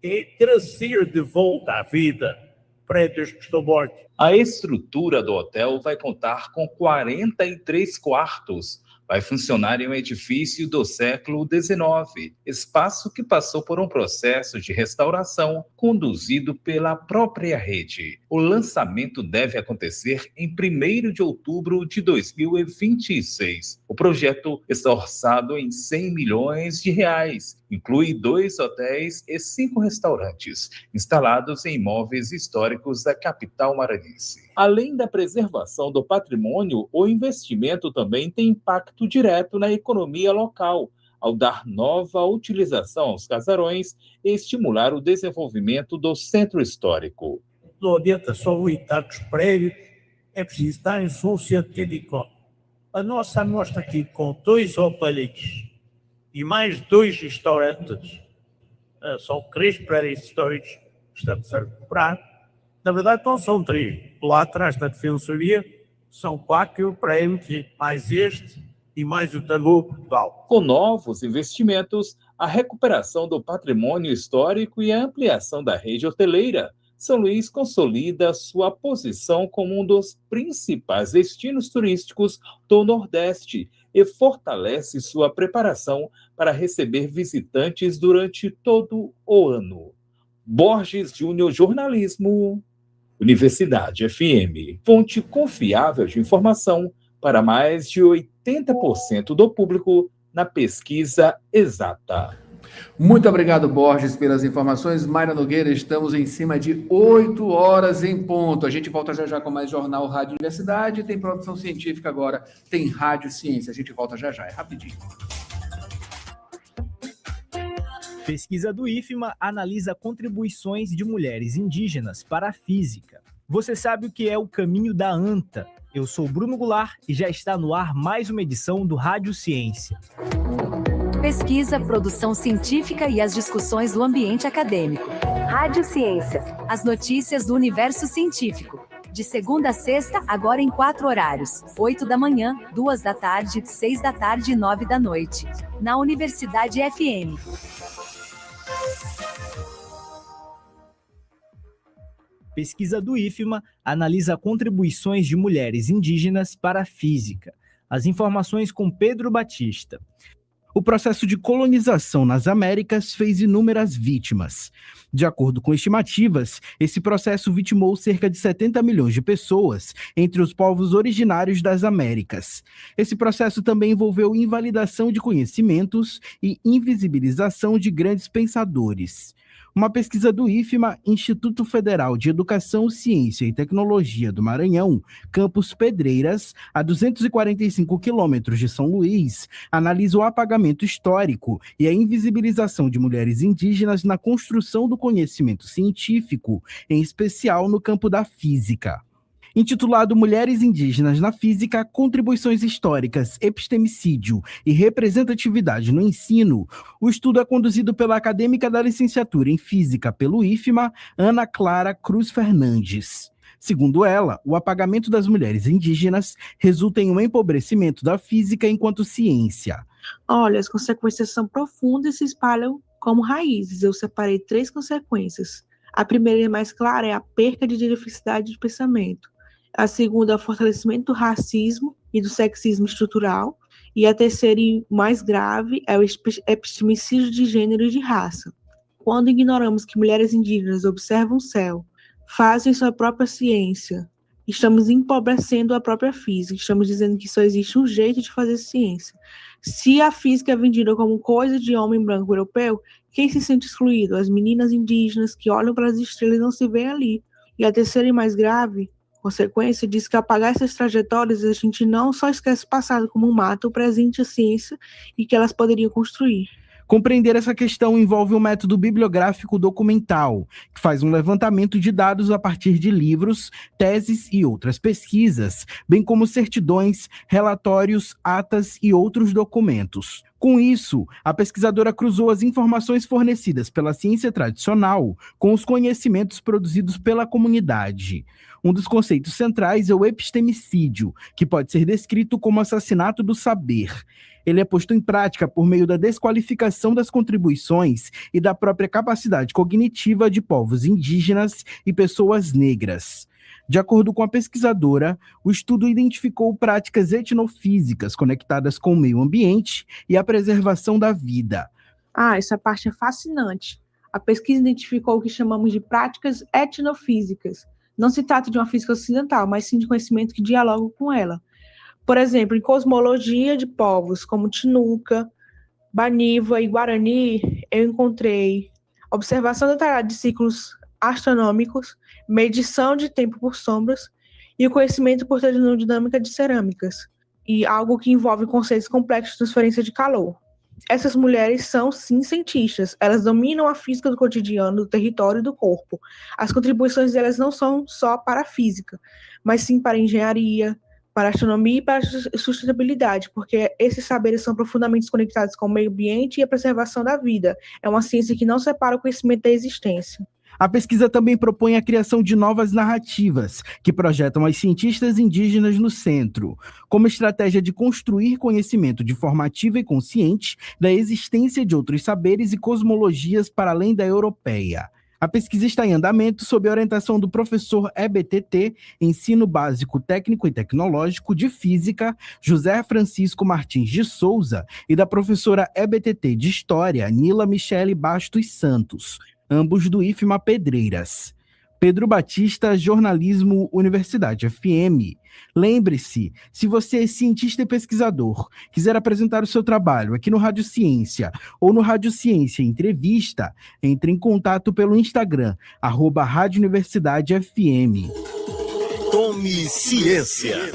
é trazer de volta à vida prédios que estão mortos. A estrutura do hotel vai contar com 43 quartos. Vai funcionar em um edifício do século XIX, espaço que passou por um processo de restauração conduzido pela própria rede. O lançamento deve acontecer em 1º de outubro de 2026. O projeto está orçado em R$100 milhões, inclui 2 hotéis e 5 restaurantes, instalados em imóveis históricos da capital maranhense. Além da preservação do patrimônio, o investimento também tem impacto direto na economia local, ao dar nova utilização aos casarões e estimular o desenvolvimento do centro histórico. Não adianta só visitar os prédios, é preciso estar em funcionamento. A nossa amostra aqui com 2 hotéis e mais 2 restaurantes, são 3 prédios históricos que estamos a recuperar. Na verdade, então são 3. Lá atrás da defensoria são 4 prédios, mais este e mais o Tabu Portugal. Com novos investimentos, a recuperação do patrimônio histórico e a ampliação da rede hoteleira, São Luís consolida sua posição como um dos principais destinos turísticos do Nordeste e fortalece sua preparação para receber visitantes durante todo o ano. Borges Júnior, jornalismo, Universidade FM, fonte confiável de informação para mais de 80% do público na pesquisa exata. Muito obrigado, Borges, pelas informações. Mayra Nogueira, estamos em cima de 8 horas em ponto. A gente volta já já com mais Jornal Rádio Universidade. Tem produção científica agora, tem Rádio Ciência. A gente volta já já, é rapidinho. Pesquisa do IFMA analisa contribuições de mulheres indígenas para a física. Você sabe o que é o caminho da anta? Eu sou Bruno Goulart e já está no ar mais uma edição do Rádio Ciência. Pesquisa, produção científica e as discussões do ambiente acadêmico. Rádio Ciência. As notícias do universo científico. De segunda a sexta, agora em 4 horários. 8 da manhã, 2 da tarde, 6 da tarde e 9 da noite. Na Universidade FM. Pesquisa do IFMA analisa contribuições de mulheres indígenas para a física. As informações com Pedro Batista. O processo de colonização nas Américas fez inúmeras vítimas. De acordo com estimativas, esse processo vitimou cerca de 70 milhões de pessoas entre os povos originários das Américas. Esse processo também envolveu invalidação de conhecimentos e invisibilização de grandes pensadores. Uma pesquisa do IFMA, Instituto Federal de Educação, Ciência e Tecnologia do Maranhão, campus Pedreiras, a 245 quilômetros de São Luís, analisa o apagamento histórico e a invisibilização de mulheres indígenas na construção do conhecimento científico, em especial no campo da física. Intitulado Mulheres Indígenas na Física, Contribuições Históricas, Epistemicídio e Representatividade no Ensino, o estudo é conduzido pela acadêmica da licenciatura em Física pelo IFMA, Ana Clara Cruz Fernandes. Segundo ela, o apagamento das mulheres indígenas resulta em um empobrecimento da física enquanto ciência. Olha, as consequências são profundas e se espalham como raízes. Eu separei 3 consequências. A primeira e mais clara é a perda de diversidade de pensamento. A segunda é o fortalecimento do racismo e do sexismo estrutural. E a terceira e mais grave é o epistemicídio de gênero e de raça. Quando ignoramos que mulheres indígenas observam o céu, fazem sua própria ciência, estamos empobrecendo a própria física, estamos dizendo que só existe um jeito de fazer ciência. Se a física é vendida como coisa de homem branco europeu, quem se sente excluído? As meninas indígenas que olham para as estrelas e não se veem ali. E a terceira e mais grave consequência diz que ao apagar essas trajetórias, a gente não só esquece o passado como mata o presente e a ciência e que elas poderiam construir. Compreender essa questão envolve um método bibliográfico documental, que faz um levantamento de dados a partir de livros, teses e outras pesquisas, bem como certidões, relatórios, atas e outros documentos. Com isso, a pesquisadora cruzou as informações fornecidas pela ciência tradicional com os conhecimentos produzidos pela comunidade. Um dos conceitos centrais é o epistemicídio, que pode ser descrito como assassinato do saber. Ele é posto em prática por meio da desqualificação das contribuições e da própria capacidade cognitiva de povos indígenas e pessoas negras. De acordo com a pesquisadora, o estudo identificou práticas etnofísicas conectadas com o meio ambiente e a preservação da vida. Essa parte é fascinante. A pesquisa identificou o que chamamos de práticas etnofísicas. Não se trata de uma física ocidental, mas sim de conhecimento que dialoga com ela. Por exemplo, em cosmologia de povos como Tinuca, Baniva e Guarani, eu encontrei observação detalhada de ciclos astronômicos, medição de tempo por sombras e o conhecimento por termodinâmica de cerâmicas, e algo que envolve conceitos complexos de transferência de calor. Essas mulheres são, sim, cientistas. Elas dominam a física do cotidiano, do território e do corpo. As contribuições delas não são só para a física, mas sim para a engenharia, para a astronomia e para a sustentabilidade, porque esses saberes são profundamente conectados com o meio ambiente e a preservação da vida. É uma ciência que não separa o conhecimento da existência. A pesquisa também propõe a criação de novas narrativas, que projetam as cientistas indígenas no centro, como estratégia de construir conhecimento de forma ativa e consciente da existência de outros saberes e cosmologias para além da europeia. A pesquisa está em andamento sob a orientação do professor EBTT, Ensino Básico Técnico e Tecnológico de Física, José Francisco Martins de Souza, e da professora EBTT de História, Nila Michele Bastos Santos, ambos do IFMA Pedreiras. Pedro Batista, Jornalismo, Universidade FM. Lembre-se, se você é cientista e pesquisador, quiser apresentar o seu trabalho aqui no Rádio Ciência ou no Rádio Ciência Entrevista, entre em contato pelo Instagram, @Rádio Universidade FM. Tome ciência.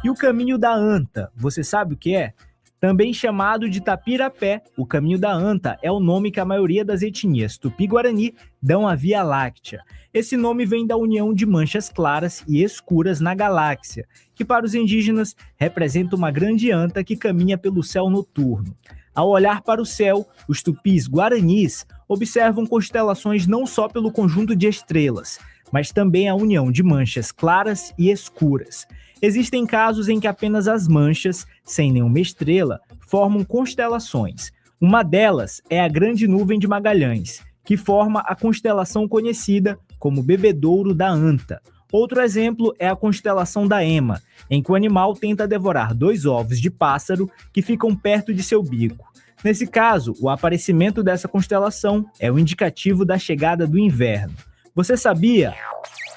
E o caminho da anta, você sabe o que é? Também chamado de Tapirapé, o caminho da anta é o nome que a maioria das etnias Tupi-Guarani dão à Via Láctea. Esse nome vem da união de manchas claras e escuras na galáxia, que para os indígenas representa uma grande anta que caminha pelo céu noturno. Ao olhar para o céu, os tupis guaranis observam constelações não só pelo conjunto de estrelas, mas também a união de manchas claras e escuras. Existem casos em que apenas as manchas, sem nenhuma estrela, formam constelações. Uma delas é a Grande Nuvem de Magalhães, que forma a constelação conhecida como Bebedouro da Anta, Outro exemplo é a constelação da Ema, em que o animal tenta devorar 2 ovos de pássaro que ficam perto de seu bico. Nesse caso, o aparecimento dessa constelação é o indicativo da chegada do inverno. Você sabia?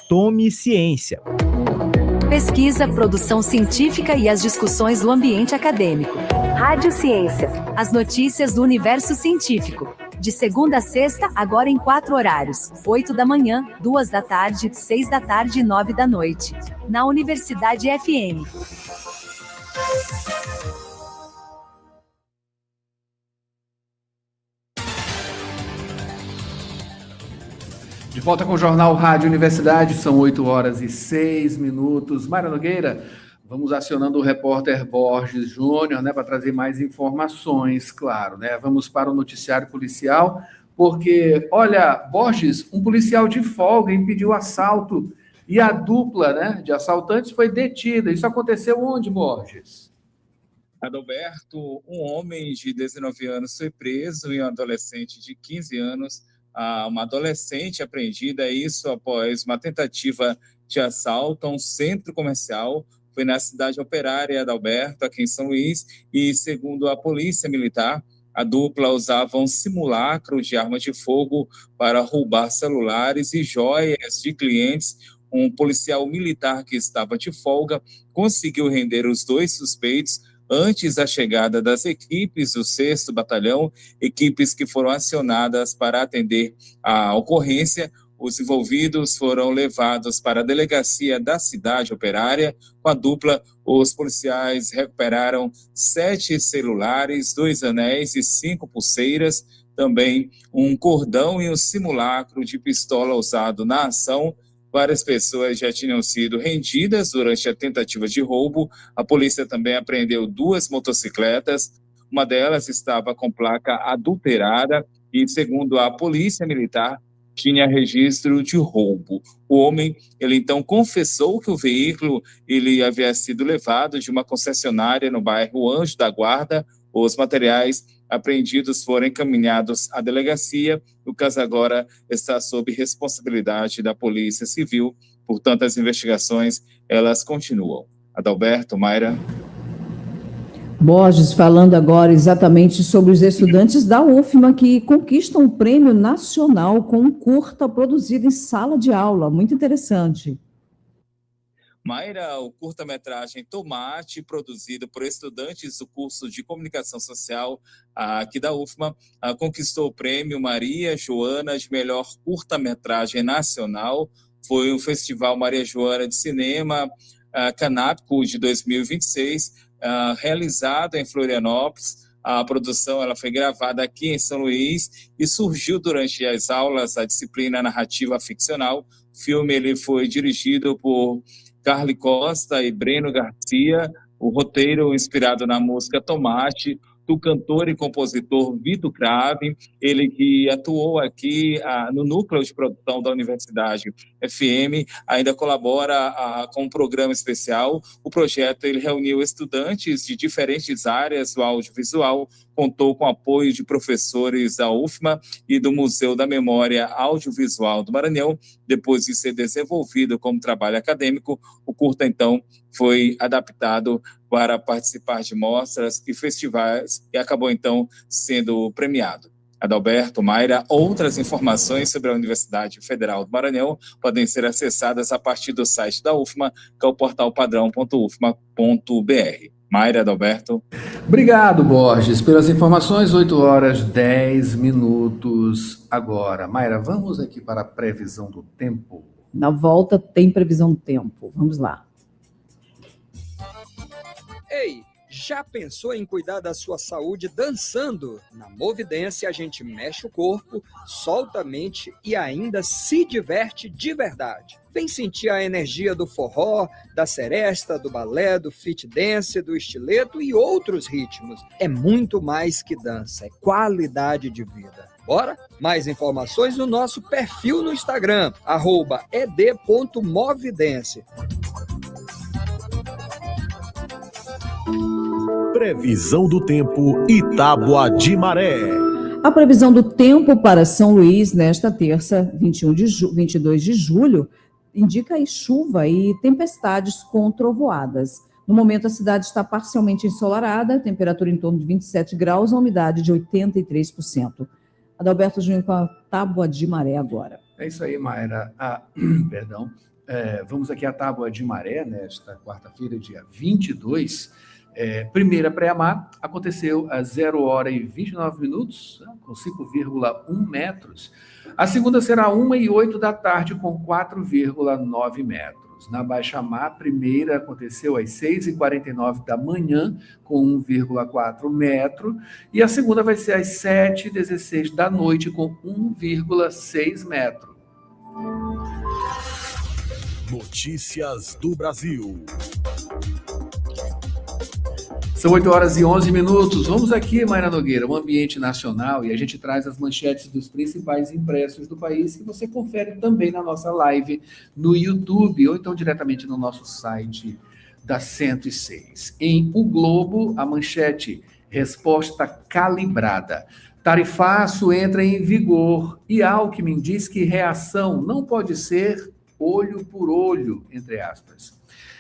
Tome ciência. Pesquisa, produção científica e as discussões do ambiente acadêmico. Rádio Ciência. As notícias do universo científico. De segunda a sexta, agora em 4 horários. 8 da manhã, 2 da tarde, 6 da tarde e 9 da noite. Na Universidade FM. De volta com o Jornal Rádio Universidade, são 8 horas e 6 minutos. Mayra Nogueira, vamos acionando o repórter Borges Júnior, né, para trazer mais informações, claro, né? Vamos para o noticiário policial, porque, olha, Borges, um policial de folga impediu assalto e a dupla, né, de assaltantes foi detida. Isso aconteceu onde, Borges? Adalberto, um homem de 19 anos foi preso e um adolescente de 15 anos, uma adolescente apreendida, isso após uma tentativa de assalto a um centro comercial. Foi na cidade operária Adalberto, aqui em São Luís, e segundo a Polícia Militar, a dupla usava um simulacro de arma de fogo para roubar celulares e joias de clientes. Um policial militar que estava de folga conseguiu render os 2 suspeitos antes da chegada das equipes do 6º Batalhão, equipes que foram acionadas para atender a ocorrência. Os envolvidos foram levados para a delegacia da cidade operária. Com a dupla, os policiais recuperaram 7 celulares, 2 anéis e 5 pulseiras, também um cordão e um simulacro de pistola usado na ação. Várias pessoas já tinham sido rendidas durante a tentativa de roubo. A polícia também apreendeu 2 motocicletas. Uma delas estava com placa adulterada e, segundo a Polícia Militar, tinha registro de roubo. O homem, ele então confessou que o veículo ele havia sido levado de uma concessionária no bairro Anjo da Guarda. Os materiais apreendidos foram encaminhados à delegacia. O caso agora está sob responsabilidade da Polícia Civil. Portanto, as investigações, elas continuam. Adalberto, Mayra. Borges falando agora exatamente sobre os estudantes da UFMA que conquistam um prêmio nacional com um curta produzido em sala de aula. Muito interessante. Mayra, o curta-metragem Tomate, produzido por estudantes do curso de Comunicação Social aqui da UFMA, conquistou o prêmio Maria Joana de melhor curta-metragem nacional. Foi o Festival Maria Joana de Cinema Canábico de 2026, realizado em Florianópolis. A produção ela foi gravada aqui em São Luís e surgiu durante as aulas da disciplina narrativa ficcional. O filme ele foi dirigido por Carly Costa e Breno Garcia. O roteiro inspirado na música Tomate, do cantor e compositor Vitor Crave, ele que atuou aqui no núcleo de produção da Universidade FM, ainda colabora com um programa especial. O projeto ele reuniu estudantes de diferentes áreas do audiovisual, contou com apoio de professores da UFMA e do Museu da Memória Audiovisual do Maranhão. Depois de ser desenvolvido como trabalho acadêmico, o curta, então, foi adaptado para participar de mostras e festivais e acabou, então, sendo premiado. Adalberto, Mayra, outras informações sobre a Universidade Federal do Maranhão podem ser acessadas a partir do site da UFMA, que é o portalpadrão.ufma.br. Mayra, Adalberto. Obrigado, Borges, pelas informações. 8 horas 10 minutos agora. Mayra, vamos aqui para a previsão do tempo. Na volta tem previsão do tempo. Vamos lá. Ei, já pensou em cuidar da sua saúde dançando? Na Movidência a gente mexe o corpo, solta a mente e ainda se diverte de verdade. Vem sentir a energia do forró, da seresta, do balé, do fit dance, do estileto e outros ritmos. É muito mais que dança, é qualidade de vida. Bora? Mais informações no nosso perfil no Instagram, @ed.movidence. Previsão do tempo Itábua de Maré. A previsão do tempo para São Luís nesta terça, 22 de julho, indica aí chuva e tempestades com trovoadas. No momento, a cidade está parcialmente ensolarada, temperatura em torno de 27 graus, a umidade de 83%. Adalberto Júnior com a tábua de maré agora. É isso aí, Mayra. Perdão. Vamos aqui à tábua de maré, nesta quarta-feira, dia 22. Primeira pré-mar aconteceu às 0h29, com 5,1 metros. A segunda será 1h08 da tarde, com 4,9 metros. Na baixa-mar, primeira aconteceu às 6h49 da manhã, com 1,4 metro. E a segunda vai ser às 7h16 da noite, com 1,6 metro. Notícias do Brasil. São 8h11. Vamos aqui, Mayra Nogueira, o ambiente nacional, e a gente traz as manchetes dos principais impressos do país, que você confere também na nossa live no YouTube, ou então diretamente no nosso site da 106. Em O Globo, a manchete: resposta calibrada. Tarifaço entra em vigor e Alckmin diz que reação não pode ser olho por olho, entre aspas.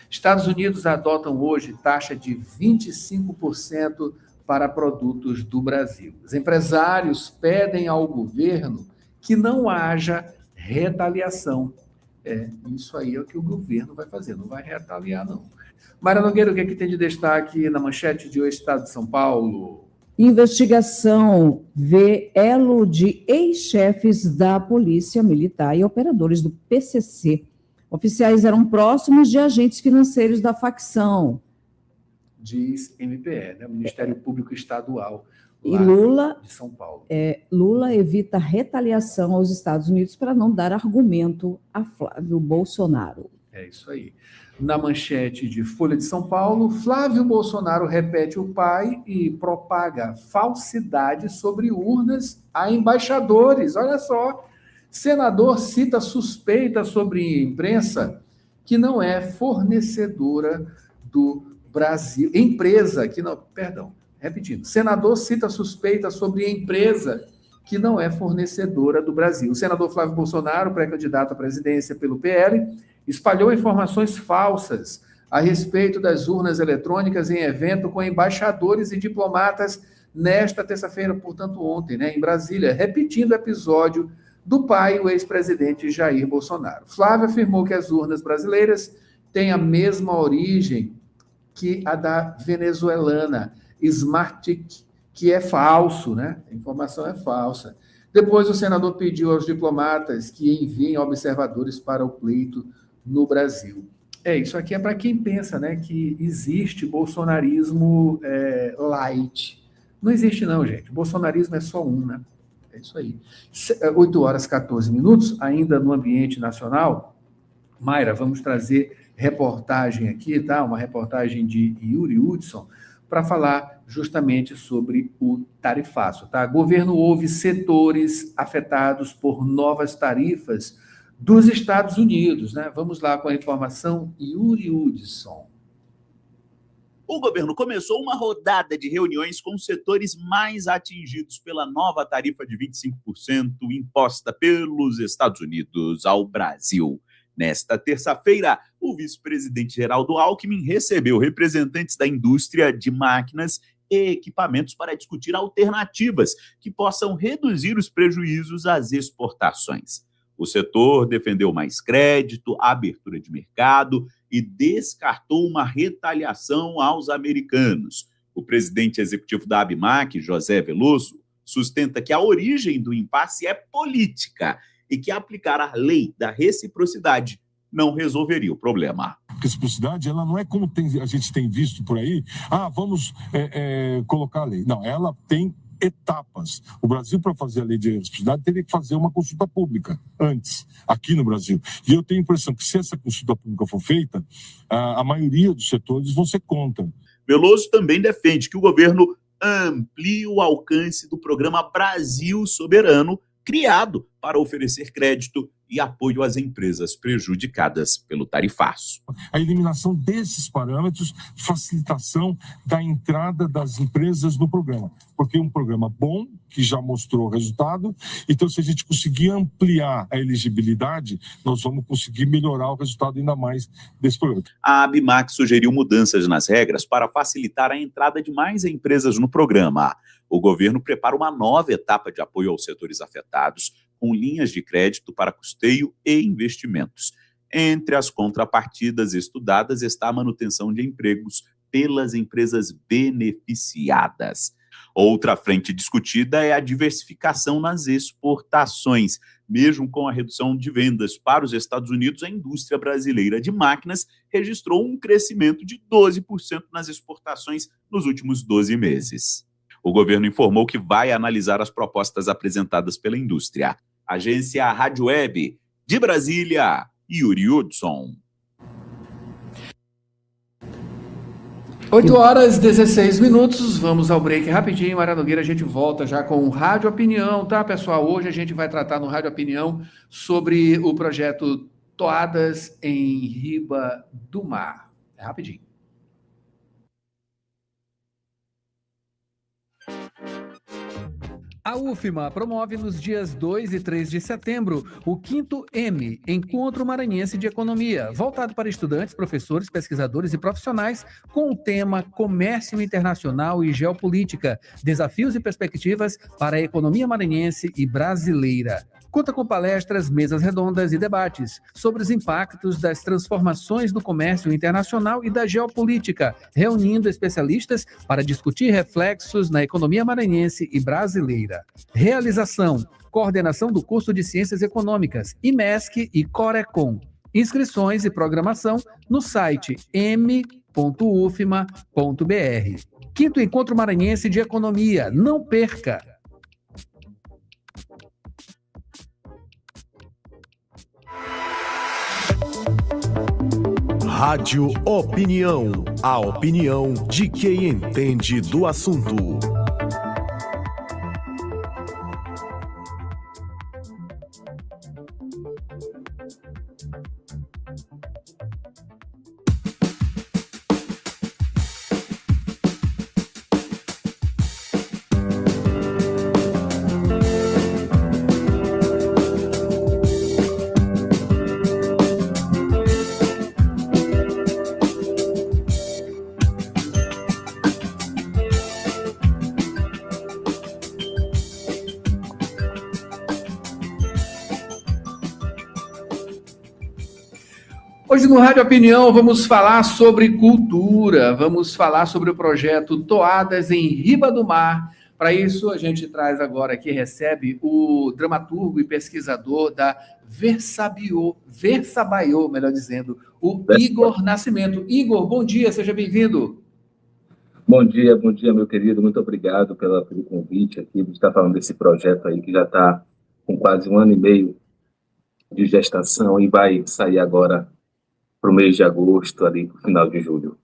Estados Unidos adotam hoje taxa de 25% para produtos do Brasil. Os empresários pedem ao governo que não haja retaliação. Isso aí é o que o governo vai fazer, não vai retaliar, não. Mayra Nogueira, o que é que tem de destaque na manchete de hoje, Estado de São Paulo? Investigação vê elo de ex-chefes da Polícia Militar e operadores do PCC. Oficiais eram próximos de agentes financeiros da facção. Diz MPE, né? Ministério Público Estadual, E Lula, de São Paulo. Lula evita retaliação aos Estados Unidos para não dar argumento a Flávio Bolsonaro. É isso aí. Na manchete de Folha de São Paulo, Flávio Bolsonaro repete o pai e propaga falsidade sobre urnas a embaixadores. Olha só. Senador cita suspeita sobre imprensa que não é fornecedora do Brasil. Empresa que não... Perdão, repetindo. Senador cita suspeita sobre empresa que não é fornecedora do Brasil. O senador Flávio Bolsonaro, pré-candidato à presidência pelo PL, espalhou informações falsas a respeito das urnas eletrônicas em evento com embaixadores e diplomatas nesta terça-feira, portanto ontem, em Brasília, repetindo o episódio do pai, o ex-presidente Jair Bolsonaro. Flávio afirmou que as urnas brasileiras têm a mesma origem que a da venezuelana, Smarttic, que é falso, né? A informação é falsa. Depois, o senador pediu aos diplomatas que enviem observadores para o pleito no Brasil. Isso aqui é para quem pensa, né, que existe bolsonarismo light. Não existe não, gente. O bolsonarismo é só um, né? É isso aí. 8h14, ainda no ambiente nacional. Mayra, vamos trazer reportagem aqui, tá? Uma reportagem de Yuri Hudson, para falar justamente sobre o tarifaço, tá? Governo ouve setores afetados por novas tarifas dos Estados Unidos, né? Vamos lá com a informação, Yuri Hudson. O governo começou uma rodada de reuniões com os setores mais atingidos pela nova tarifa de 25% imposta pelos Estados Unidos ao Brasil. Nesta terça-feira, o vice-presidente Geraldo Alckmin recebeu representantes da indústria de máquinas e equipamentos para discutir alternativas que possam reduzir os prejuízos às exportações. O setor defendeu mais crédito, abertura de mercado e descartou uma retaliação aos americanos. O presidente executivo da ABMAC, José Veloso, sustenta que a origem do impasse é política e que aplicar a lei da reciprocidade não resolveria o problema. A reciprocidade, ela não é como a gente tem visto por aí, vamos colocar a lei. Não, ela tem etapas. O Brasil, para fazer a lei de reciprocidade, teria que fazer uma consulta pública antes, aqui no Brasil. E eu tenho a impressão que, se essa consulta pública for feita, a maioria dos setores vão ser contra. Veloso também defende que o governo amplie o alcance do programa Brasil Soberano, criado para oferecer crédito e apoio às empresas prejudicadas pelo tarifaço. A eliminação desses parâmetros, facilitação da entrada das empresas no programa, porque é um programa bom, que já mostrou resultado, então se a gente conseguir ampliar a elegibilidade, nós vamos conseguir melhorar o resultado ainda mais desse programa. A ABMAC sugeriu mudanças nas regras para facilitar a entrada de mais empresas no programa. O governo prepara uma nova etapa de apoio aos setores afetados, com linhas de crédito para custeio e investimentos. Entre as contrapartidas estudadas está a manutenção de empregos pelas empresas beneficiadas. Outra frente discutida é a diversificação nas exportações. Mesmo com a redução de vendas para os Estados Unidos, a indústria brasileira de máquinas registrou um crescimento de 12% nas exportações nos últimos 12 meses. O governo informou que vai analisar as propostas apresentadas pela indústria. Agência Rádio Web, de Brasília, Yuri Hudson. 8h16, vamos ao break rapidinho, Mara Nogueira, a gente volta já com o Rádio Opinião, tá, pessoal? Hoje a gente vai tratar no Rádio Opinião sobre o projeto Toadas em Riba do Mar. É rapidinho. A UFMA promove nos dias 2 e 3 de setembro o 5º M, Encontro Maranhense de Economia, voltado para estudantes, professores, pesquisadores e profissionais, com o tema Comércio Internacional e Geopolítica, Desafios e Perspectivas para a Economia Maranhense e Brasileira. Conta com palestras, mesas redondas e debates sobre os impactos das transformações do comércio internacional e da geopolítica, reunindo especialistas para discutir reflexos na economia maranhense e brasileira. Realização: coordenação do curso de Ciências Econômicas, IMESC e Corecon. Inscrições e programação no site m.ufma.br. 5º Encontro Maranhense de Economia. Não perca! Rádio Opinião, a opinião de quem entende do assunto. Hoje no Rádio Opinião vamos falar sobre cultura, vamos falar sobre o projeto Toadas em Riba do Mar. Para isso, a gente traz agora aqui, recebe o dramaturgo e pesquisador da Versabaiô, melhor dizendo, o Igor Nascimento. Igor, bom dia, seja bem-vindo. Bom dia, meu querido. Muito obrigado pelo convite aqui, de estar falando desse projeto aí que já está com quase 1 ano e meio de gestação e vai sair agora para o mês de agosto, ali para o final de julho.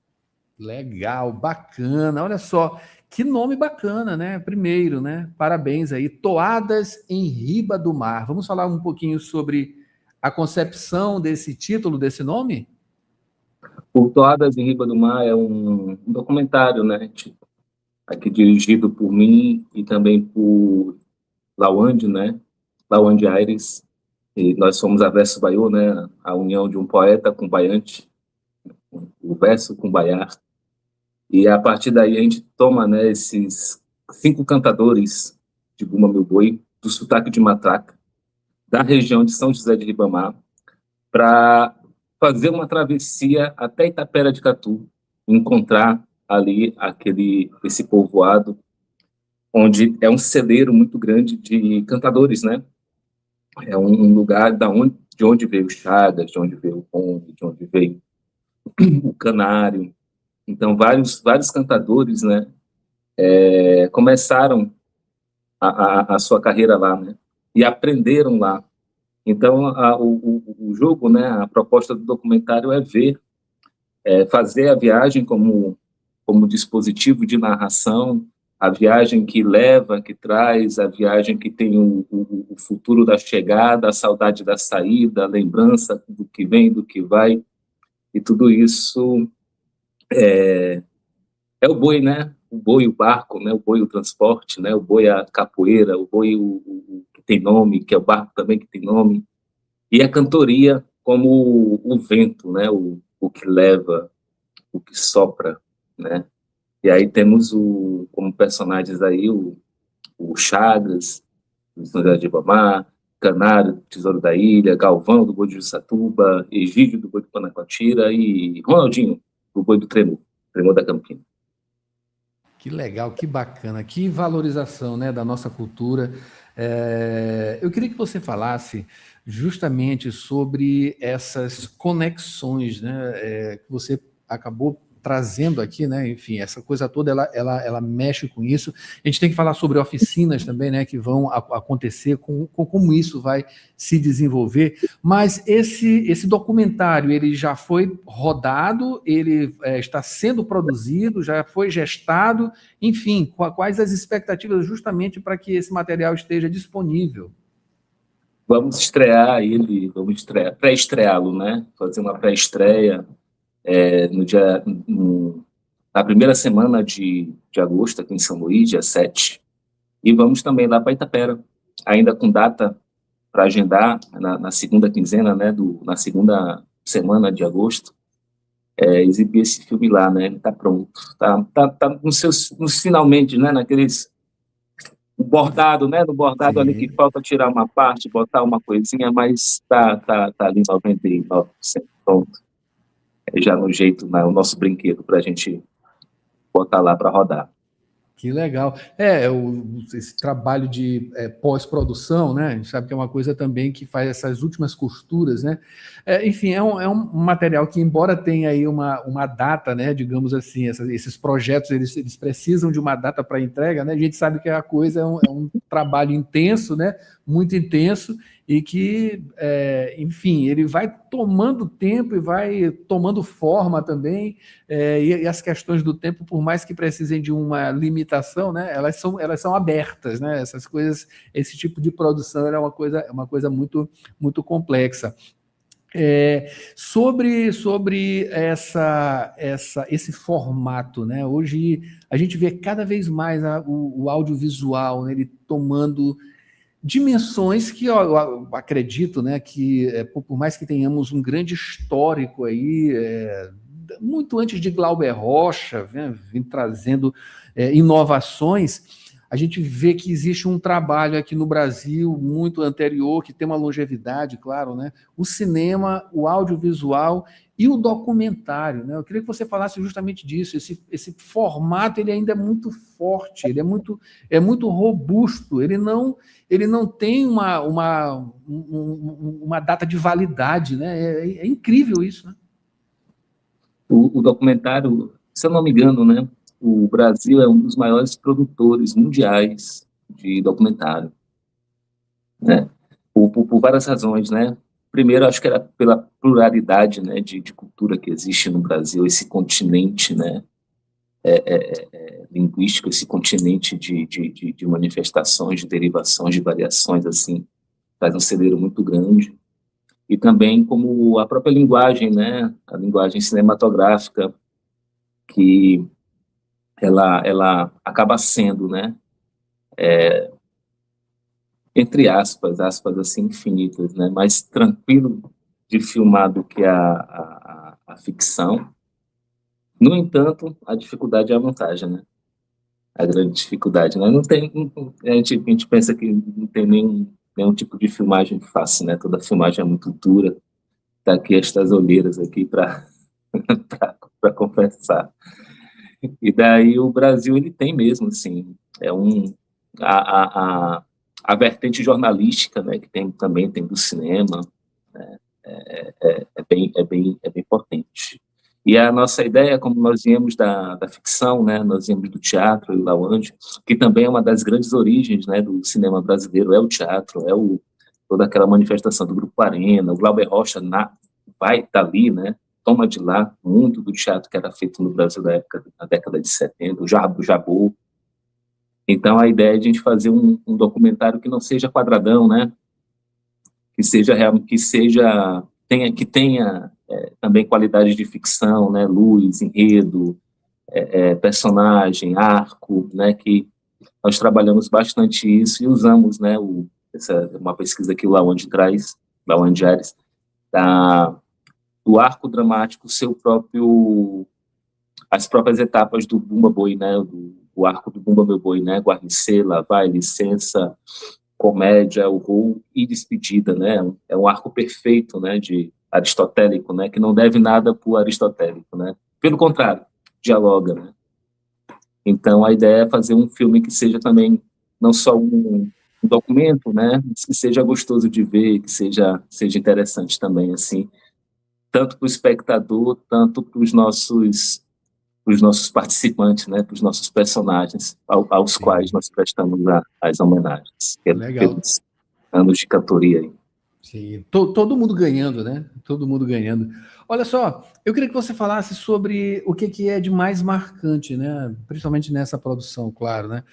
Legal, bacana. Olha só, que nome bacana, né? Primeiro, né? Parabéns aí. Toadas em Riba do Mar. Vamos falar um pouquinho sobre a concepção desse título, desse nome? O Toadas em Riba do Mar é um documentário, né? Aqui dirigido por mim e também por Lawande, né? Lawande Aires. E nós somos a Versabaiô, né? A união de um poeta com baiante, o verso com baiar. E a partir daí a gente toma, né, esses 5 cantadores de Bumba Meu Boi, do sotaque de matraca, da região de São José de Ribamar, para fazer uma travessia até Itapera de Catu, encontrar ali esse povoado, onde é um celeiro muito grande de cantadores, né? É um lugar de onde veio o Chagas, de onde veio o Conde, de onde veio o Canário. Então, vários cantadores, né, começaram a sua carreira lá, né, e aprenderam lá. Então, o jogo, né, a proposta do documentário é fazer a viagem como dispositivo de narração, a viagem que leva, que traz, a viagem que tem o futuro da chegada, a saudade da saída, a lembrança do que vem, do que vai, e tudo isso é o boi, né? O boi, o barco, né? O boi, o transporte, né? O boi, a capoeira, o boi, o que tem nome, que é o barco também que tem nome, e a cantoria como o vento, né? O que leva, o que sopra, né? E aí temos como personagens aí o Chagas, do São José de Ribamar, Canário, Tesouro da Ilha, Galvão, do Boi de Jussatuba, Egídio, do Boi de Panacoatira e Ronaldinho, do Boi do Tremor da Campina. Que legal, que bacana, que valorização, né, da nossa cultura. Eu queria que você falasse justamente sobre essas conexões, né, que você acabou trazendo aqui, né? Enfim, essa coisa toda ela mexe com isso. A gente tem que falar sobre oficinas também, né? Que vão acontecer, com como isso vai se desenvolver. Mas esse documentário ele já foi rodado, ele está sendo produzido, já foi gestado. Enfim, quais as expectativas justamente para que esse material esteja disponível? Vamos estrear ele, pré-estreá-lo, né? Fazer uma pré-estreia na primeira semana de agosto, aqui em São Luís, dia 7. E vamos também lá para Itapera, ainda com data para agendar na segunda quinzena, né? Na segunda semana de agosto, exibir esse filme lá, né? Ele está pronto, tá nos finalmente, né? Naqueles bordado, né? No bordado Sim. Ali que falta tirar uma parte, botar uma coisinha, mas tá ali 99% pronto. Já no jeito, o nosso brinquedo para a gente botar lá para rodar. Que legal. Esse trabalho de pós-produção, né? A gente sabe que é uma coisa também que faz essas últimas costuras, né? Enfim, é um material que, embora tenha aí uma data, né? Digamos assim, esses projetos, eles precisam de uma data para entrega, né? A gente sabe que a coisa é um trabalho intenso, né? Muito intenso, e que, enfim, ele vai tomando tempo e vai tomando forma também, e as questões do tempo, por mais que precisem de uma limitação, né, elas são abertas, né, essas coisas, esse tipo de produção é uma coisa muito, muito complexa. Sobre esse formato, né, hoje a gente vê cada vez mais o audiovisual, né, ele tomando dimensões que eu acredito, né, que por mais que tenhamos um grande histórico aí, muito antes de Glauber Rocha, vem trazendo inovações, a gente vê que existe um trabalho aqui no Brasil muito anterior, que tem uma longevidade, claro, né, o cinema, o audiovisual e o documentário, né? Eu queria que você falasse justamente disso. Esse formato ele ainda é muito forte, ele é muito robusto, ele não tem uma data de validade, né? É incrível isso, né? O documentário, se eu não me engano, né? O Brasil é um dos maiores produtores mundiais de documentário, né? Por várias razões, né? Primeiro, acho que era pela pluralidade, né, de cultura que existe no Brasil, esse continente, né, linguístico, esse continente de manifestações, de derivações, de variações, assim, faz um celeiro muito grande. E também como a própria linguagem, né, a linguagem cinematográfica, que ela acaba sendo, né, entre aspas assim, infinitas, né? Mais tranquilo de filmar do que a ficção. No entanto, a dificuldade é a vantagem, né? A grande dificuldade, né? A gente pensa que não tem nenhum tipo de filmagem fácil, né? Toda filmagem é muito dura. Tá aqui estas olheiras aqui para compensar. E daí o Brasil, ele tem mesmo, assim, a vertente jornalística, né, que também tem do cinema, né, é bem potente. E a nossa ideia, como nós viemos da ficção, né, nós viemos do teatro e Lauange, que também é uma das grandes origens, né, do cinema brasileiro, é o teatro, toda aquela manifestação do Grupo Arena, o Glauber Rocha vai dali, né, toma de lá muito do teatro que era feito no Brasil na década de 70, o Jabô, Então, a ideia é a gente fazer um documentário que não seja quadradão, né? Que tenha também qualidade de ficção, né? Luz, enredo, personagem, arco, né? Que nós trabalhamos bastante isso e usamos, né? Uma pesquisa que o Lawande traz, Lawande Aires, do arco dramático as próprias etapas do Bumba Boi, né? O arco do Bumba Meu Boi, né? Guarnecer, lá vai, licença, comédia, horror e despedida, né? É um arco perfeito, né? De aristotélico, né? Que não deve nada para o aristotélico, né? Pelo contrário, dialoga, né? Então, a ideia é fazer um filme que seja também não só um documento, né? Mas que seja gostoso de ver, que seja interessante também, assim, tanto para o espectador, tanto para os nossos participantes, né, para os nossos personagens, aos quais nós prestamos as homenagens, pelos anos de cantoria aí. Sim, todo mundo ganhando, né? Todo mundo ganhando. Olha só, eu queria que você falasse sobre o que é de mais marcante, né? Principalmente nessa produção, claro, né?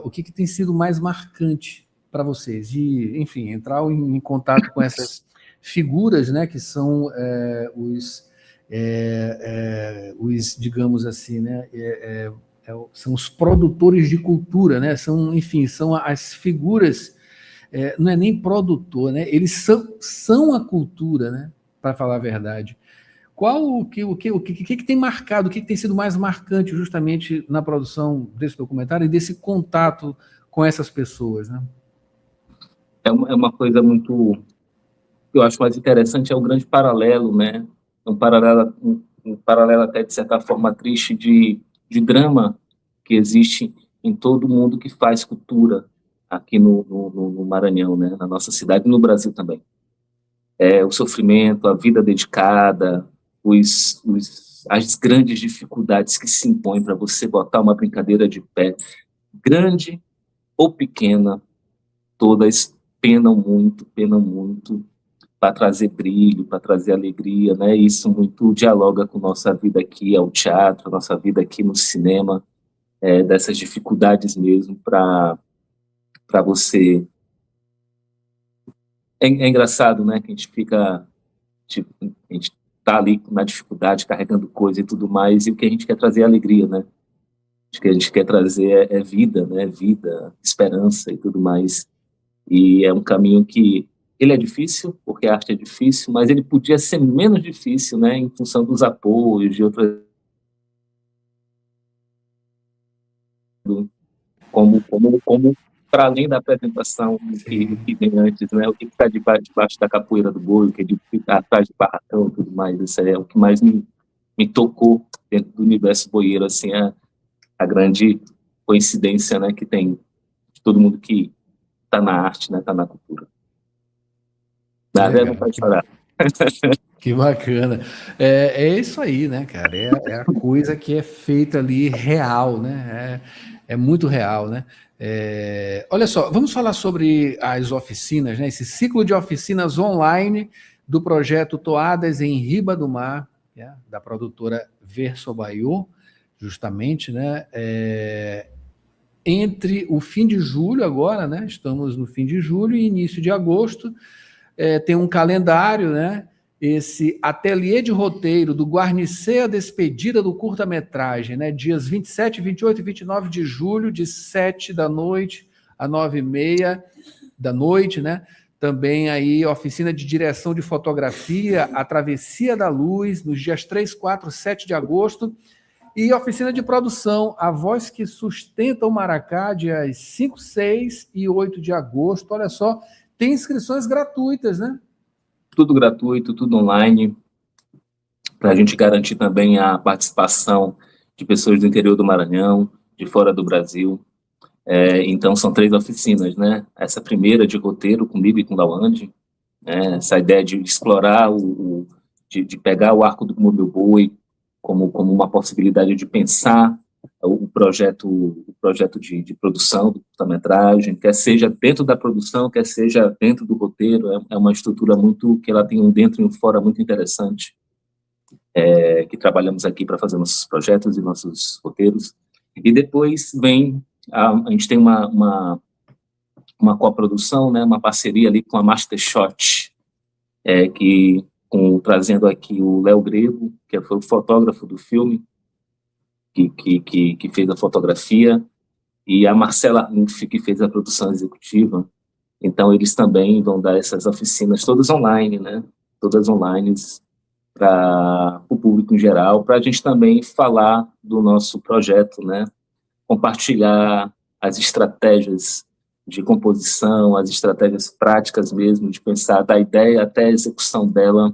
O que tem sido mais marcante para vocês? E, enfim, entrar em contato com essas figuras, né? Que são os, digamos assim, né? São os produtores de cultura, né? São as figuras. Não é nem produtor, né? Eles são a cultura, né? Para falar a verdade. O que tem marcado, o que tem sido mais marcante justamente na produção desse documentário e desse contato com essas pessoas, né? É uma coisa muito, que eu acho mais interessante, é o grande paralelo, né? Um paralelo até de certa forma triste de drama que existe em todo mundo que faz cultura aqui no Maranhão, né? Na nossa cidade e no Brasil também. O sofrimento, a vida dedicada, as grandes dificuldades que se impõem para você botar uma brincadeira de pé, grande ou pequena, todas penam muito para trazer brilho, para trazer alegria, né? Isso muito dialoga com nossa vida aqui ao teatro, nossa vida aqui no cinema, dessas dificuldades mesmo para você. É engraçado, né? Que a gente fica, a gente tá ali na dificuldade, carregando coisa e tudo mais, e o que a gente quer trazer é alegria, né? O que a gente quer trazer é vida, né? Vida, esperança e tudo mais. E é um caminho que ele é difícil, porque a arte é difícil, mas ele podia ser menos difícil, né? Em função dos apoios, de outras... Como para além da apresentação que vem antes, né? O que está debaixo da capoeira do boi, o que fica atrás do barracão e tudo mais, isso é o que mais me tocou dentro do universo boieiro, assim, a grande coincidência, né, que tem de todo mundo que está na arte, né, está na cultura. Nada não pode chorar. Que bacana. É isso aí, né, cara? É a coisa que é feita ali real, né? É muito real, né? Olha só, vamos falar sobre as oficinas, né? Esse ciclo de oficinas online do projeto Toadas em Riba do Mar, da produtora Versobaiô, justamente, né? Entre o fim de julho agora, né? Estamos no fim de julho e início de agosto, tem um calendário, né? Esse ateliê de roteiro do Guarnecer a Despedida do curta-metragem, né? Dias 27, 28 e 29 de julho, de 7 da noite a 9h30 da noite, né? Também aí oficina de direção de fotografia, A Travessia da Luz, nos dias 3, 4, 7 de agosto, e oficina de produção, A Voz que Sustenta o Maracá, dias 5, 6 e 8 de agosto. Olha só, tem inscrições gratuitas, né? Tudo gratuito, tudo online, para a gente garantir também a participação de pessoas do interior do Maranhão, de fora do Brasil. Então, são 3 oficinas, né? Essa primeira de roteiro, comigo e com o Lawande, né? Essa ideia de explorar, de pegar o arco do Meu Boi como uma possibilidade de pensar o projeto de produção do curta-metragem, quer seja dentro da produção, quer seja dentro do roteiro. É uma estrutura que ela tem um dentro e um fora muito interessante, que trabalhamos aqui para fazer nossos projetos e nossos roteiros. E depois vem a gente tem uma coprodução, né, uma parceria ali com a Mastershot, trazendo aqui o Léo Grego, que foi o fotógrafo do filme, que fez a fotografia, e a Marcela Ruff, que fez a produção executiva. Então, eles também vão dar essas oficinas todas online, né? Todas online para o público em geral, para a gente também falar do nosso projeto, né? Compartilhar as estratégias de composição, as estratégias práticas mesmo, de pensar da ideia até a execução dela,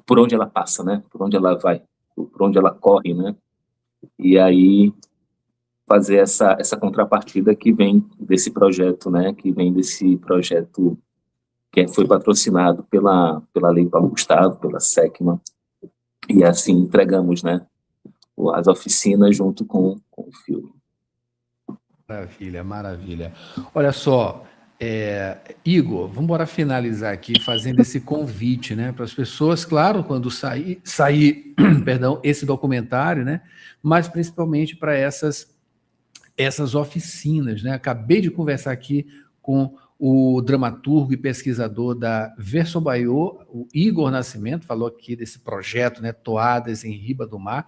por onde ela passa, né? Por onde ela vai, por onde ela corre, né? E aí fazer essa contrapartida que vem desse projeto, né? Que vem desse projeto que foi patrocinado pela Lei Paulo Gustavo, pela SECMA, e assim entregamos, né? As oficinas junto com o filme. Maravilha, maravilha. Olha só, Igor, vamos embora finalizar aqui fazendo esse convite, né, para as pessoas, claro, quando sair perdão, esse documentário, né, mas principalmente para essas oficinas, né? Acabei de conversar aqui com o dramaturgo e pesquisador da Versobaiô, o Igor Nascimento, falou aqui desse projeto, né, Toadas em Riba do Mar.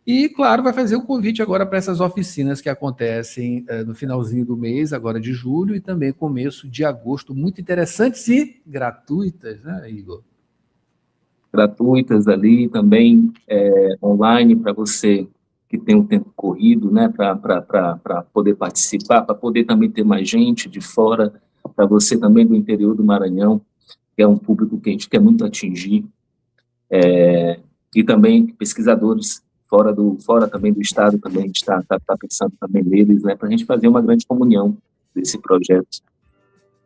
E, claro, vai fazer o convite agora para essas oficinas que acontecem no finalzinho do mês, agora de julho, e também começo de agosto, muito interessantes e gratuitas, né, Igor? Gratuitas ali, também online, para você que tem um tempo corrido, né, para poder participar, para poder também ter mais gente de fora, para você também do interior do Maranhão, que é um público que a gente quer muito atingir, e também pesquisadores fora também do estado, também a gente está pensando também neles, né, para a gente fazer uma grande comunhão desse projeto,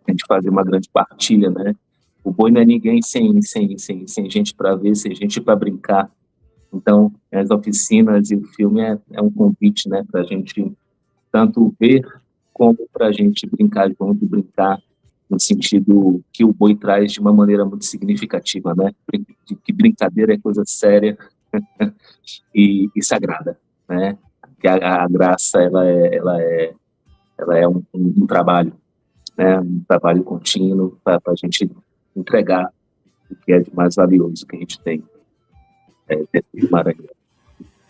a gente fazer uma grande partilha, né. O boi não é ninguém sem gente para ver, sem gente para brincar. Então, as oficinas e o filme é um convite, né, para a gente tanto ver como para a gente brincar junto, brincar no sentido que o boi traz de uma maneira muito significativa, né, que brincadeira é coisa séria e sagrada, né, que a graça ela é um trabalho, né, um trabalho contínuo para a gente entregar o que é de mais valioso que a gente tem dentro do Maranhão.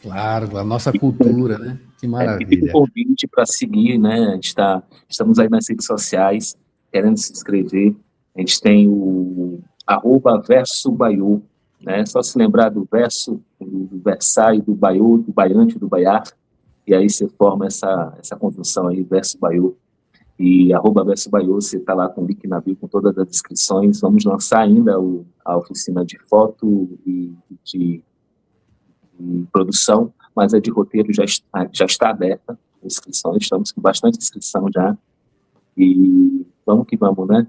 Claro, a nossa cultura, né? Que maravilha. E tem um convite para seguir, né? Estamos aí nas redes sociais, querendo se inscrever. A gente tem o @Versobaiô, né? Só se lembrar do verso, do versai, do baiô, do baiante, do baiar, e aí você forma essa conjunção aí, Versobaiô. E @Versobaiô, você está lá com o link na bio, com todas as inscrições. Vamos lançar ainda a oficina de foto e de produção, mas a de roteiro já está aberta, a inscrição, estamos com bastante inscrição já, e vamos que vamos, né?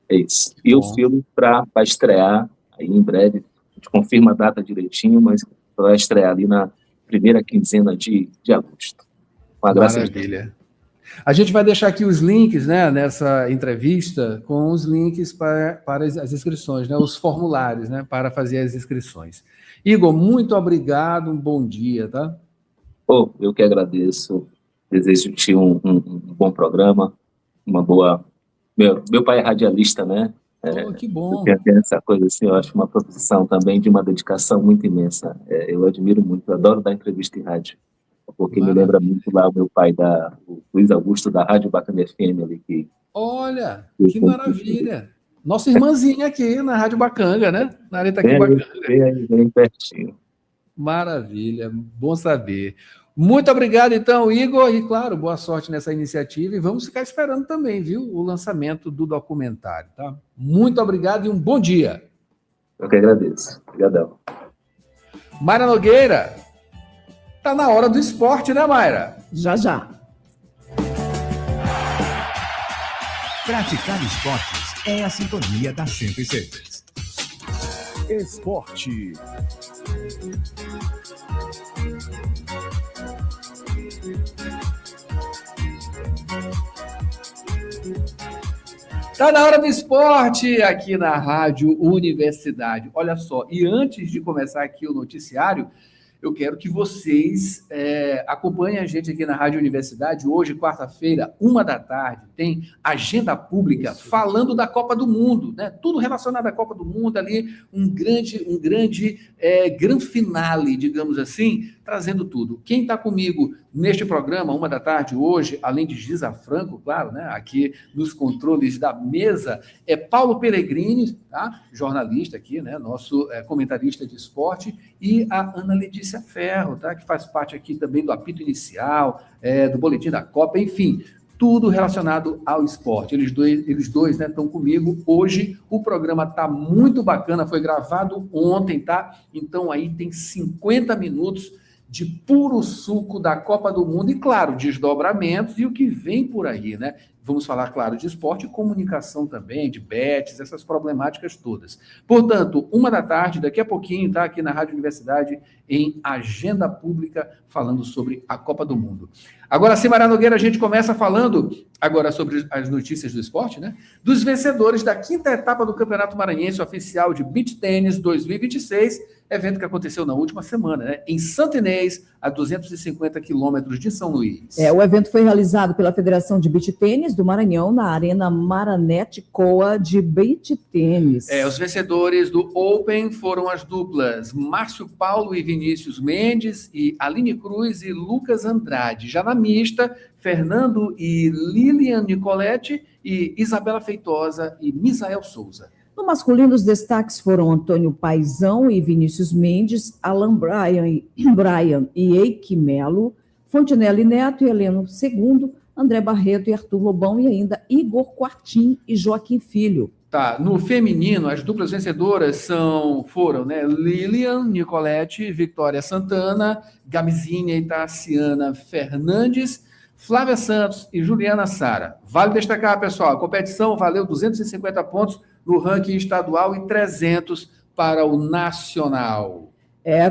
É isso. E o filme para estrear aí em breve, a gente confirma a data direitinho, mas vai estrear ali na primeira quinzena de agosto. Com a graça de Deus. Maravilha. A gente vai deixar aqui os links, né, nessa entrevista, com os links para as inscrições, né, os formulários, né, para fazer as inscrições. Igor, muito obrigado, um bom dia, tá? Eu que agradeço, desejo-te um bom programa, uma boa... Meu pai é radialista, né? Que bom. Tem essa coisa assim, eu acho uma profissão também de uma dedicação muito imensa. Eu admiro muito, eu adoro dar entrevista em rádio, porque me lembra muito lá o meu pai, o Luiz Augusto, da Rádio Bacana FM ali. Olha, que maravilha. Nossa irmãzinha aqui na Rádio Bacanga, né? Na Areta aqui Bacanga. Bem pertinho. Maravilha, bom saber. Muito obrigado, então, Igor, e claro, boa sorte nessa iniciativa, e vamos ficar esperando também, viu, o lançamento do documentário, tá? Muito obrigado e um bom dia. Eu que agradeço. Obrigadão. Mayra Nogueira, tá na hora do esporte, né, Mayra? Já. Praticar esportes é a sintonia da 106. Esporte. Tá na hora do esporte aqui na Rádio Universidade. Olha só, e antes de começar aqui o noticiário, eu quero que vocês acompanhem a gente aqui na Rádio Universidade. Hoje, quarta-feira, 13h, tem agenda pública falando da Copa do Mundo, né? Tudo relacionado à Copa do Mundo ali, um grande finale, digamos assim, trazendo tudo. Quem está comigo neste programa, 13h hoje, além de Giza Franco, claro, né? Aqui nos controles da mesa, é Paulo Pellegrini, tá? Jornalista aqui, né? Nosso comentarista de esporte, e a Ana Letícia Ferro, tá? Que faz parte aqui também do apito inicial, do boletim da Copa, enfim, tudo relacionado ao esporte. Eles dois, né, estão comigo hoje. O programa está muito bacana, foi gravado ontem, tá? Então aí tem 50 minutos de puro suco da Copa do Mundo e, claro, desdobramentos e o que vem por aí, né? Vamos falar, claro, de esporte e comunicação também, de bets, essas problemáticas todas. Portanto, 13h, daqui a pouquinho, tá aqui na Rádio Universidade, em Agenda Pública, falando sobre a Copa do Mundo. Agora, Simara Nogueira, a gente começa falando agora sobre as notícias do esporte, né? Dos vencedores da 5ª etapa do Campeonato Maranhense Oficial de Beach Tênis 2026, evento que aconteceu na última semana, né? Em Santo Inês, a 250 quilômetros de São Luís. O evento foi realizado pela Federação de Beach Tênis do Maranhão na Arena Maranete Coa de Beach Tênis. Os vencedores do Open foram as duplas Márcio Paulo e Vinícius Mendes e Aline Cruz e Lucas Andrade. Já na mista, Fernando e Lilian Nicoletti e Isabela Feitosa e Misael Souza. No masculino, os destaques foram Antônio Paizão e Vinícius Mendes, Alan Bryan e Eike Melo, Fontinelli Neto e Heleno II, André Barreto e Arthur Lobão e ainda Igor Quartim e Joaquim Filho. Tá, no feminino, as duplas vencedoras foram, né, Lilian Nicoletti, Victoria Santana, Gamizinha e Tassiana Fernandes, Flávia Santos e Juliana Sara. Vale destacar, pessoal, a competição valeu 250 pontos no ranking estadual e 300 para o nacional.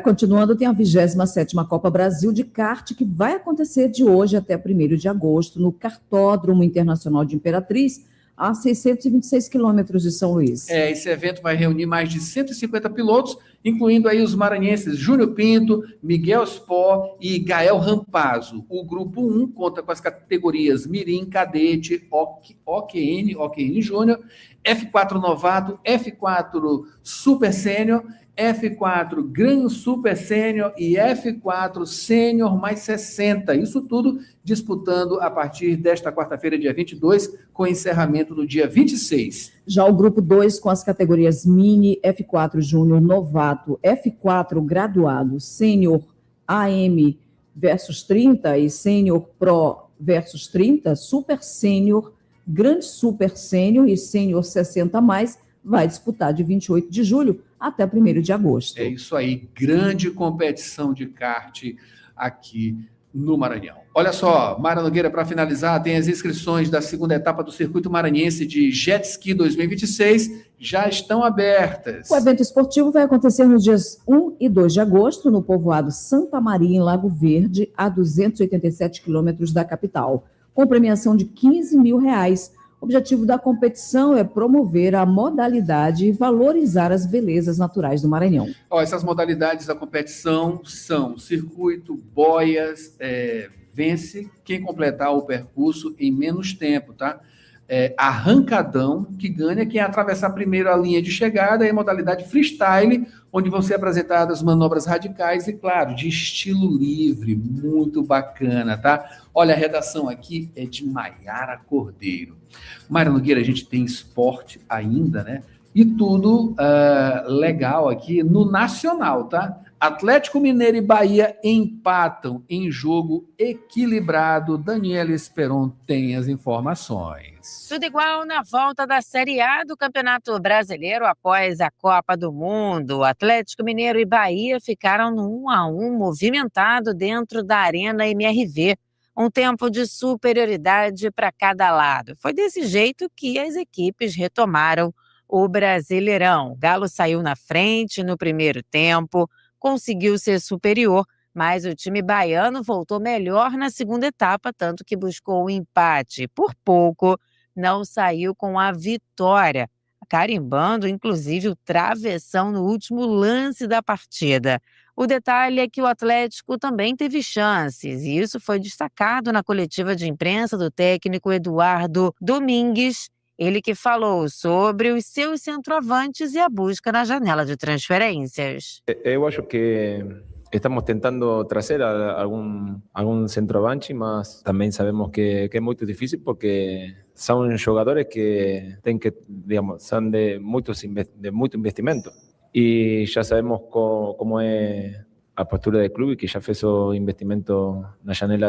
Continuando, tem a 27ª Copa Brasil de kart, que vai acontecer de hoje até 1º de agosto, no Kartódromo Internacional de Imperatriz, a 626 quilômetros de São Luís. Esse evento vai reunir mais de 150 pilotos, incluindo aí os maranhenses Júnior Pinto, Miguel Spó e Gael Rampazzo. O grupo 1 conta com as categorias Mirim, Cadete, OQN Júnior, F4 Novato, F4 Super Sênior, F4 Gran Super Sênior e F4 Sênior mais 60. Isso tudo disputando a partir desta quarta-feira, dia 22, com encerramento no dia 26. Já o grupo 2, com as categorias Mini, F4 Júnior, Novato, F4 Graduado, Sênior AM versus 30 e Sênior Pro versus 30, Super Sênior, Grande Super Sênior e Sênior 60+, vai disputar de 28 de julho até 1º de agosto. É isso aí, grande competição de kart aqui no Maranhão. Olha só, Mara Nogueira, para finalizar, tem as inscrições da 2ª etapa do Circuito Maranhense de Jet Ski 2026, já estão abertas. O evento esportivo vai acontecer nos dias 1 e 2 de agosto, no povoado Santa Maria, em Lago Verde, a 287 quilômetros da capital, com premiação de R$15 mil. O objetivo da competição é promover a modalidade e valorizar as belezas naturais do Maranhão. Essas modalidades da competição são circuito, boias, vence quem completar o percurso em menos tempo, tá? Arrancadão, que ganha quem atravessar primeiro a linha de chegada, e modalidade freestyle, onde vão ser apresentadas manobras radicais e, claro, de estilo livre, muito bacana, tá? Olha, a redação aqui é de Maiara Cordeiro. Mara Nogueira, a gente tem esporte ainda, né? E tudo legal aqui no Nacional, tá? Atlético Mineiro e Bahia empatam em jogo equilibrado. Daniela Esperon tem as informações. Tudo igual na volta da Série A do Campeonato Brasileiro após a Copa do Mundo. Atlético Mineiro e Bahia ficaram no 1-1 movimentado dentro da Arena MRV. Um tempo de superioridade para cada lado. Foi desse jeito que as equipes retomaram o Brasileirão. O Galo saiu na frente no primeiro tempo, conseguiu ser superior, mas o time baiano voltou melhor na segunda etapa, tanto que buscou o empate. Por pouco, não saiu com a vitória, carimbando inclusive o travessão no último lance da partida. O detalhe é que o Atlético também teve chances, e isso foi destacado na coletiva de imprensa do técnico Eduardo Domingues, ele que falou sobre os seus centroavantes e a busca na janela de transferências. Eu acho que estamos tentando trazer algum centroavante, mas também sabemos que é muito difícil porque são jogadores que têm que, digamos, são de muito investimento. E já sabemos como é a postura do clube, que já fez o investimento na janela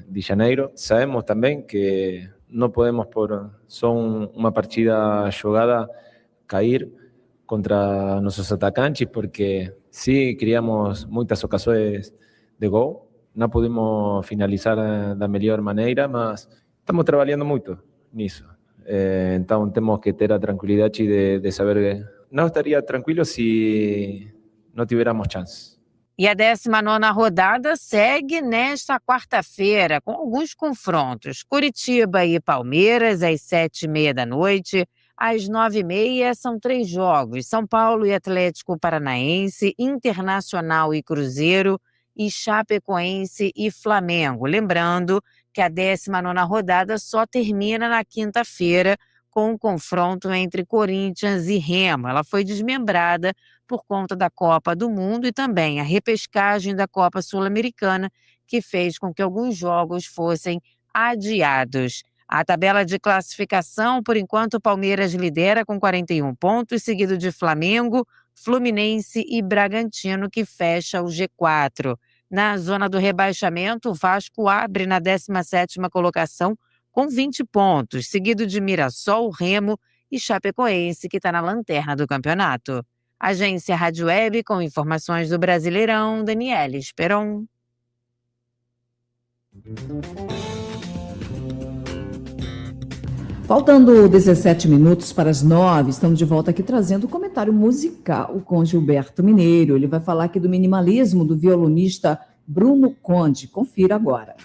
de janeiro. Sabemos também que não podemos, por só uma partida jogada, cair contra nossos atacantes, porque sim, criamos muitas ocasiões de gol, não pudimos finalizar da melhor maneira, mas estamos trabalhando muito nisso. Então temos que ter a tranquilidade de saber que não estaria tranquilo se não tivéssemos chance. E a 19ª rodada segue nesta quarta-feira, com alguns confrontos. Curitiba e Palmeiras, às 7h30 da noite. Às 9h30 são 3 jogos. São Paulo e Atlético Paranaense, Internacional e Cruzeiro, e Chapecoense e Flamengo. Lembrando que a 19ª rodada só termina na quinta-feira, com o confronto entre Corinthians e Remo. Ela foi desmembrada por conta da Copa do Mundo e também a repescagem da Copa Sul-Americana, que fez com que alguns jogos fossem adiados. A tabela de classificação, por enquanto, o Palmeiras lidera com 41 pontos, seguido de Flamengo, Fluminense e Bragantino, que fecha o G4. Na zona do rebaixamento, o Vasco abre na 17ª colocação com 20 pontos, seguido de Mirassol, Remo e Chapecoense, que está na lanterna do campeonato. Agência Rádio Web, com informações do Brasileirão, Daniela Esperon. Faltando 17 minutos para as 9, estamos de volta aqui trazendo o comentário musical com Gilberto Mineiro. Ele vai falar aqui do minimalismo do violonista Bruno Conde. Confira agora.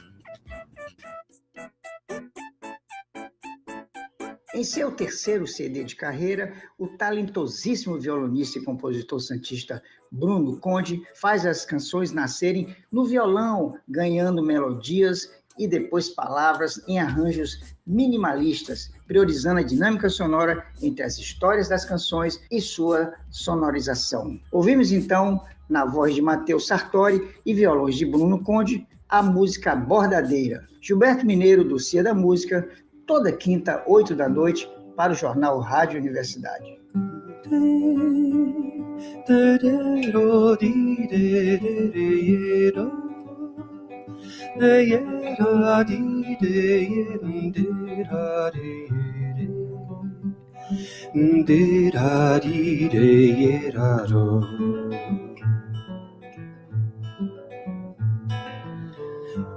Em seu terceiro CD de carreira, o talentosíssimo violonista e compositor santista Bruno Conde faz as canções nascerem no violão, ganhando melodias e depois palavras em arranjos minimalistas, priorizando a dinâmica sonora entre as histórias das canções e sua sonorização. Ouvimos então, na voz de Matheus Sartori e violões de Bruno Conde, a música Bordadeira. Gilberto Mineiro, do Cia da Música, toda quinta, 8 da noite, para o jornal Rádio Universidade.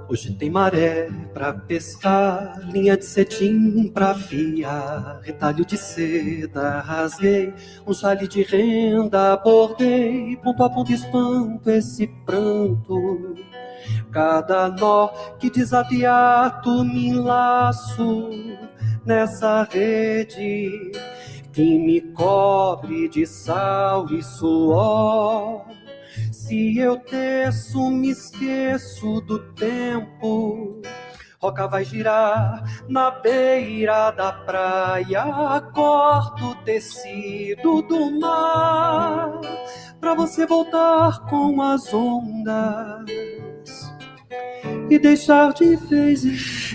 Hoje tem maré pra pescar, linha de cetim pra afiar, retalho de seda rasguei, um chale de renda bordei, ponto a ponto espanto esse pranto. Cada nó que desafiato me enlaço nessa rede que me cobre de sal e suor. Se eu teço, me esqueço do tempo. Roca vai girar na beira da praia. Corto o tecido do mar pra você voltar com as ondas e deixar de vez.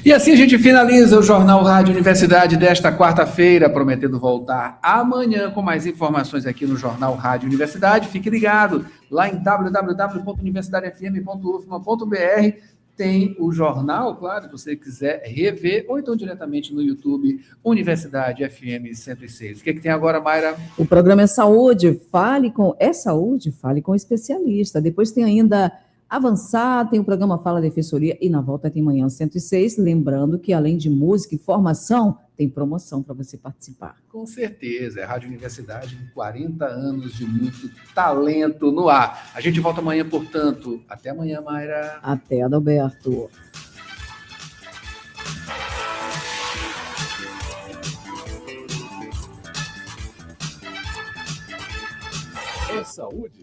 E assim a gente finaliza o Jornal Rádio Universidade desta quarta-feira, prometendo voltar amanhã com mais informações aqui no Jornal Rádio Universidade. Fique ligado lá em www.universidadefm.ufma.br. Tem o jornal, claro, se você quiser rever, ou então diretamente no YouTube, Universidade FM 106. O que tem agora, Mayra? O programa é Saúde, fale com especialista. Depois tem ainda Avançar, tem o programa Fala Defensoria e na volta tem Manhã 106. Lembrando que além de música e formação, tem promoção para você participar. Com certeza, é a Rádio Universidade, 40 anos de muito talento no ar. A gente volta amanhã, portanto. Até amanhã, Mayra. Até, Adalberto. É saúde.